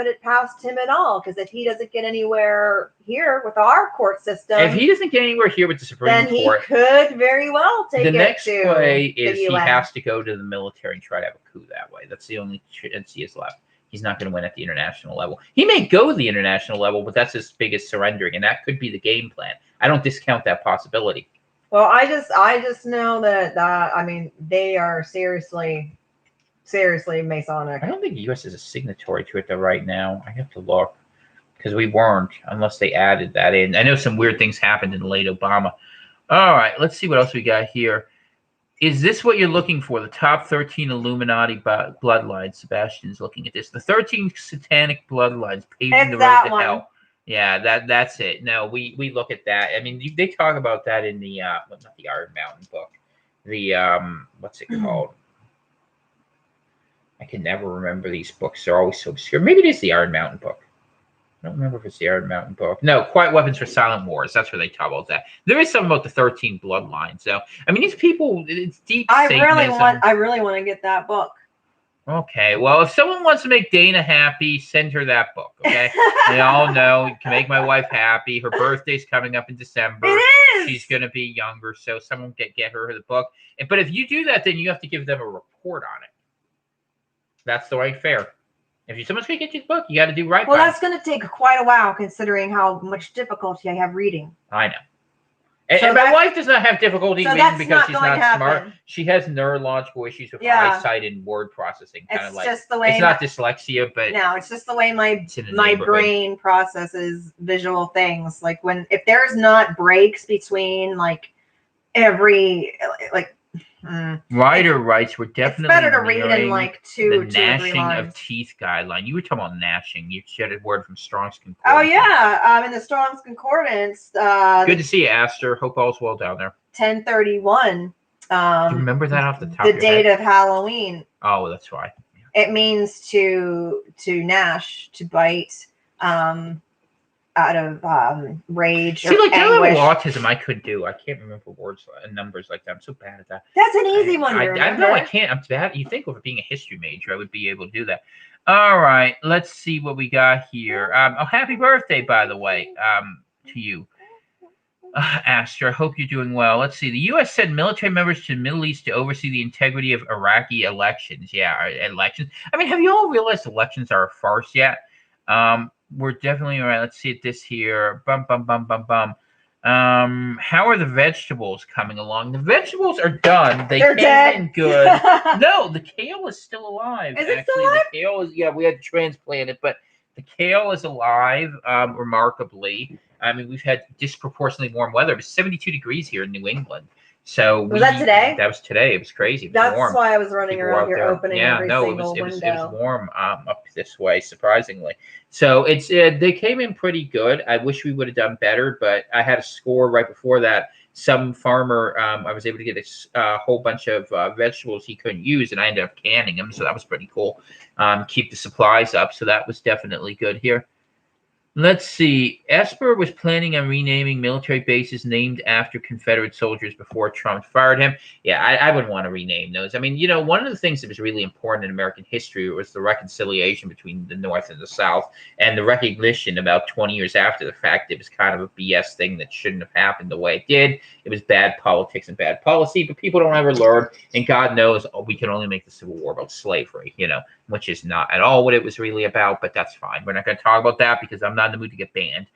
it past him at all, because if he doesn't get anywhere here with our court system, if he doesn't get anywhere here with the Supreme Court, then he could very well take it to the next way is he has to go to the military and try to have a coup that way. That's the only chance he has left. He's not going to win at the international level. He may go to the international level, but that's his biggest surrendering, and that could be the game plan. I don't discount that possibility. Well, I just know that I mean, they are seriously Masonic. I don't think the U.S. is a signatory to it though right now. I have to look. because we weren't, unless they added that in. I know some weird things happened in late Obama. All right, let's see what else we got here. Is this what you're looking for? The top 13 Illuminati bloodlines. Sebastian's looking at this. The 13 satanic bloodlines paving the road to hell. Yeah, that's it. No, we look at that. I mean, they talk about that in the not the Iron Mountain book. The what's it called? I can never remember these books. They're always so obscure. Maybe it is the Iron Mountain book. I don't remember if it's the Iron Mountain book. No, Quiet Weapons for Silent Wars. That's where they talk about that. There is something about the 13 bloodlines. So, I mean, these people, it's deep Satanism. I really want to get that book. Okay, well, if someone wants to make Dana happy, send her that book, okay? They all know you can make my wife happy. Her birthday's coming up in December. It is! She's going to be younger, so someone get her the book. But if you do that, then you have to give them a report on it. That's the right fare. If someone's going to get you the book, you got to do right. Well, that's going to take quite a while, considering how much difficulty I have reading. I know. And my wife does not have difficulty reading because she's not smart. She has neurological issues with eyesight and word processing. It's just the way. It's not dyslexia, but no, it's just the way my brain processes visual things. Like if there's not breaks between every. Ryder writes, we're definitely it's better to read in the gnashing of teeth guideline. You were talking about gnashing. You shared a word from Strong's Concordance. Oh yeah, in the Strong's Concordance. Good to see you, Aster. Hope all's well down there. 1031. Do you remember that off the top? The date of Halloween. Oh, that's why. It means to gnash, to bite. Out of rage. See, like that level of autism, I could do. I can't remember words and numbers like that. I'm so bad at that. That's an easy one. I know I can't. I'm bad. You think of it being a history major, I would be able to do that. All right, let's see what we got here. Happy birthday, by the way, to you, Astor. I hope you're doing well. Let's see. The U.S. sent military members to the Middle East to oversee the integrity of Iraqi elections. Yeah, elections. I mean, have you all realized elections are a farce yet? We're definitely all right. Let's see this here. How are the vegetables coming along? The vegetables are done. They're dead. In good. No, the kale is still alive. Is it still alive? The kale is, we had to transplant it, but the kale is alive, remarkably. I mean, we've had disproportionately warm weather. It was 72 degrees here in New England. So was that today? That was today. It was crazy. It was That's warm. why I was running around here opening every single window. It was warm up this way, surprisingly. So they came in pretty good. I wish we would have done better, but I had a score right before that. Some farmer, I was able to get a whole bunch of vegetables he couldn't use, and I ended up canning them. So that was pretty cool. Keep the supplies up. So that was definitely good here. Let's see. Esper was planning on renaming military bases named after Confederate soldiers before Trump fired him. Yeah, I wouldn't want to rename those. I mean, one of the things that was really important in American history was the reconciliation between the North and the South, and the recognition about 20 years after the fact it was kind of a BS thing that shouldn't have happened the way it did. It was bad politics and bad policy, but people don't ever learn. And God knows we can only make the Civil War about slavery, which is not at all what it was really about, but that's fine. We're not going to talk about that because I'm not in the mood to get banned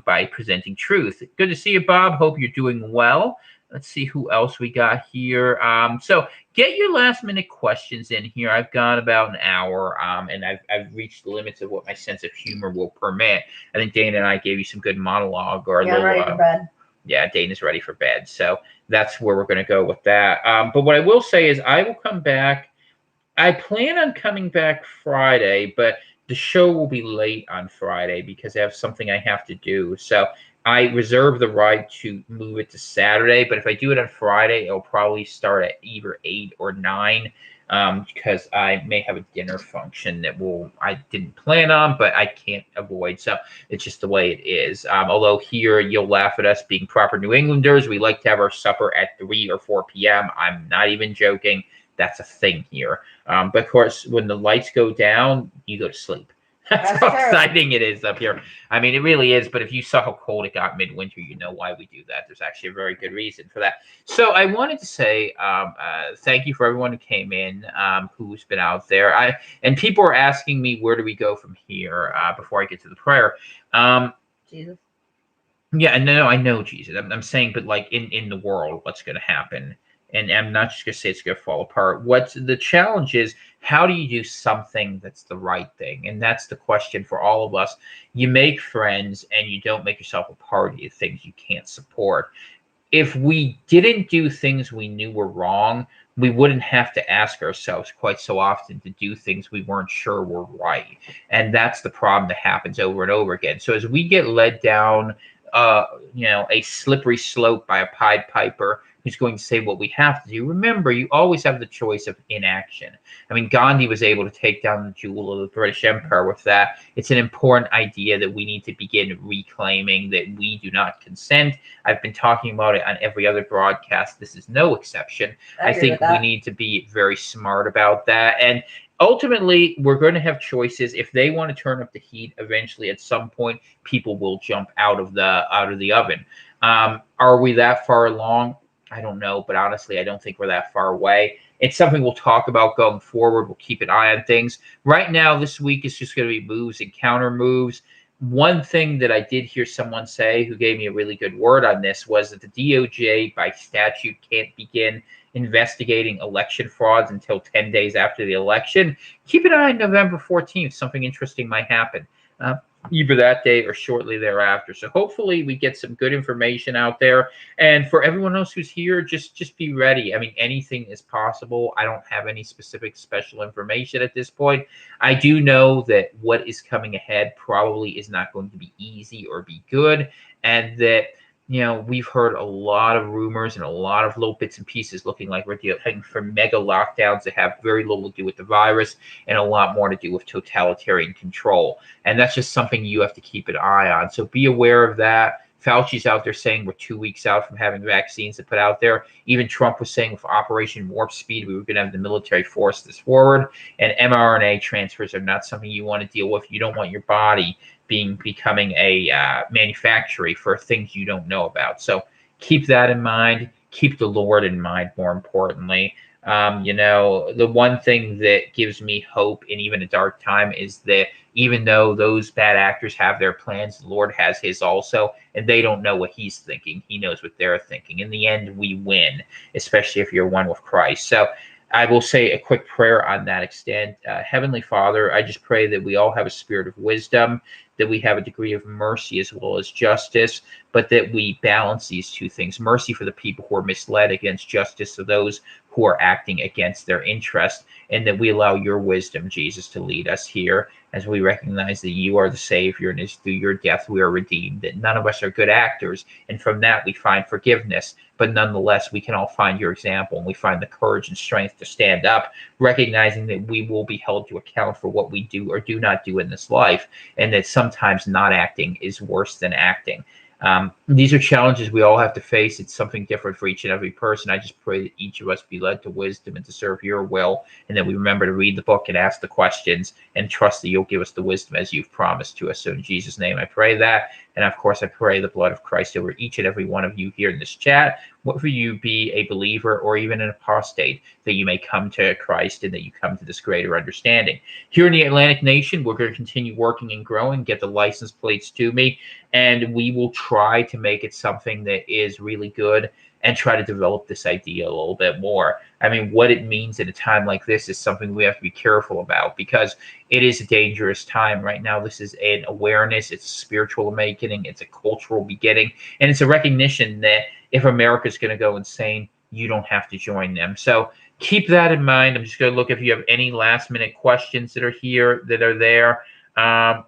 by presenting truth. Good to see you, Bob. Hope you're doing well. Let's see who else we got here. So get your last minute questions in here. I've got about an hour, and I've reached the limits of what my sense of humor will permit. I think Dana and I gave you some good monologue. I'm ready for bed. Yeah, Dana's ready for bed. So that's where we're going to go with that. But what I will say is I will come back. I plan on coming back Friday, but the show will be late on Friday because I have something I have to do. So I reserve the right to move it to Saturday, but if I do it on Friday, it'll probably start at either 8 or 9 because I may have a dinner function that I didn't plan on, but I can't avoid. So it's just the way it is. Although here you'll laugh at us being proper New Englanders. We like to have our supper at 3 or 4 p.m. I'm not even joking. That's a thing here. But of course, when the lights go down, you go to sleep. That's how exciting it is up here. I mean, it really is. But if you saw how cold it got midwinter, you know why we do that. There's actually a very good reason for that. So I wanted to say thank you for everyone who came in, who's been out there. And people are asking me, where do we go from here before I get to the prayer? Jesus. Yeah, no, I know Jesus. I'm saying, but like in the world, what's going to happen? And I'm not just going to say it's going to fall apart. What's the challenge is, how do you do something that's the right thing? And that's the question for all of us. You make friends and you don't make yourself a party of things you can't support. If we didn't do things we knew were wrong, we wouldn't have to ask ourselves quite so often to do things we weren't sure were right. And that's the problem that happens over and over again. So as we get led down, uh, a slippery slope by a Pied Piper who's going to say what we have to do, remember, you always have the choice of inaction. I mean, Gandhi was able to take down the jewel of the British Empire with that. It's an important idea that we need to begin reclaiming, that we do not consent. I've been talking about it on every other broadcast. This is no exception. I think we need to be very smart about that. And ultimately, we're going to have choices. If they want to turn up the heat, eventually, at some point, people will jump out of the oven. Are we that far along? I don't know, but honestly, I don't think we're that far away. It's something we'll talk about going forward. We'll keep an eye on things. Right now, this week is just going to be moves and counter moves. One thing that I did hear someone say, who gave me a really good word on this, was that the DOJ by statute can't begin investigating election frauds until 10 days after the election. Keep an eye on November 14th. Something interesting might happen. Either that day or shortly thereafter. So hopefully we get some good information out there. And for everyone else who's here, just be ready. I mean, anything is possible. I don't have any specific special information at this point. I do know that what is coming ahead probably is not going to be easy or be good, and that we've heard a lot of rumors and a lot of little bits and pieces looking like we're heading for mega lockdowns that have very little to do with the virus and a lot more to do with totalitarian control. And that's just something you have to keep an eye on. So be aware of that. Fauci's out there saying we're 2 weeks out from having vaccines to put out there. Even Trump was saying with Operation Warp Speed, we were going to have the military force this forward. And mRNA transfers are not something you want to deal with. You don't want your body becoming a manufactory for things you don't know about. So keep that in mind. Keep the Lord in mind, more importantly. The one thing that gives me hope in even a dark time is that even though those bad actors have their plans, the Lord has his also, and they don't know what he's thinking. He knows what they're thinking. In the end, we win, especially if you're one with Christ. So I will say a quick prayer on that extent. Heavenly Father, I just pray that we all have a spirit of wisdom, that we have a degree of mercy as well as justice, but that we balance these two things. Mercy for the people who are misled, against justice for those who are acting against their interest, and that we allow your wisdom, Jesus, to lead us here as we recognize that you are the Savior, and it's through your death we are redeemed, that none of us are good actors, and from that we find forgiveness, but nonetheless we can all find your example, and we find the courage and strength to stand up, recognizing that we will be held to account for what we do or do not do in this life, and that sometimes not acting is worse than acting. These are challenges we all have to face. It's something different for each and every person. I just pray that each of us be led to wisdom and to serve your will, and that we remember to read the book and ask the questions and trust that you'll give us the wisdom as you've promised to us. So in Jesus' name I pray that. And of course, I pray the blood of Christ over each and every one of you here in this chat, whether you be a believer or even an apostate, that you may come to Christ and that you come to this greater understanding. Here in the Atlantic Nation, we're going to continue working and growing, get the license plates to me, and we will try to make it something that is really good and try to develop this idea a little bit more. I mean, what it means at a time like this is something we have to be careful about, because it is a dangerous time right now. This is an awareness, it's a spiritual awakening, it's a cultural beginning, and it's a recognition that if America's going to go insane, you don't have to join them. So keep that in mind. I'm just going to look if you have any last minute questions that are here, that are there.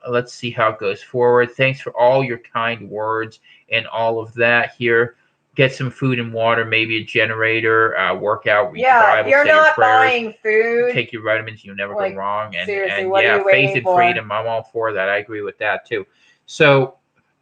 Let's see how it goes forward. Thanks for all your kind words and all of that here. Get some food and water, maybe a generator, workout, read the Bible, if you're say your not prayers, buying food, take your vitamins, you'll never go wrong. And seriously, and what are yeah, you faith waiting and for? freedom, I'm all for that. I agree with that too. So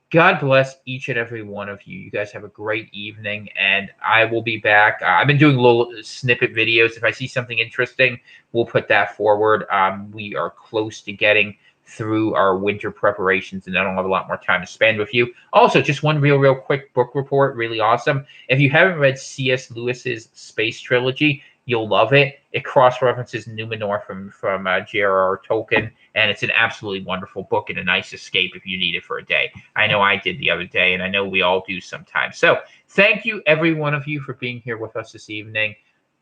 God bless each and every one of you. You guys have a great evening, and I will be back. I've been doing little snippet videos. If I see something interesting, we'll put that forward. We are close to getting through our winter preparations, and I don't have a lot more time to spend with you. Also, just one real quick book report, really awesome. If you haven't read C.S. Lewis's Space Trilogy, you'll love it. It cross-references Numenor from J.R.R. Tolkien, and it's an absolutely wonderful book and a nice escape if you need it for a day. I know I did the other day, and I know we all do sometimes. So Thank you, every one of you, for being here with us this evening.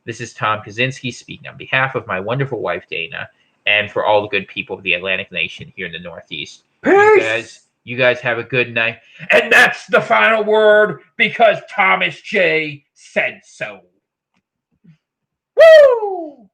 This is Tom Kaczynski speaking on behalf of my wonderful wife, Dana, and for all the good people of the Atlantic Nation here in the Northeast. Peace! You guys have a good night. And that's the final word because Thomas J. said so. Woo!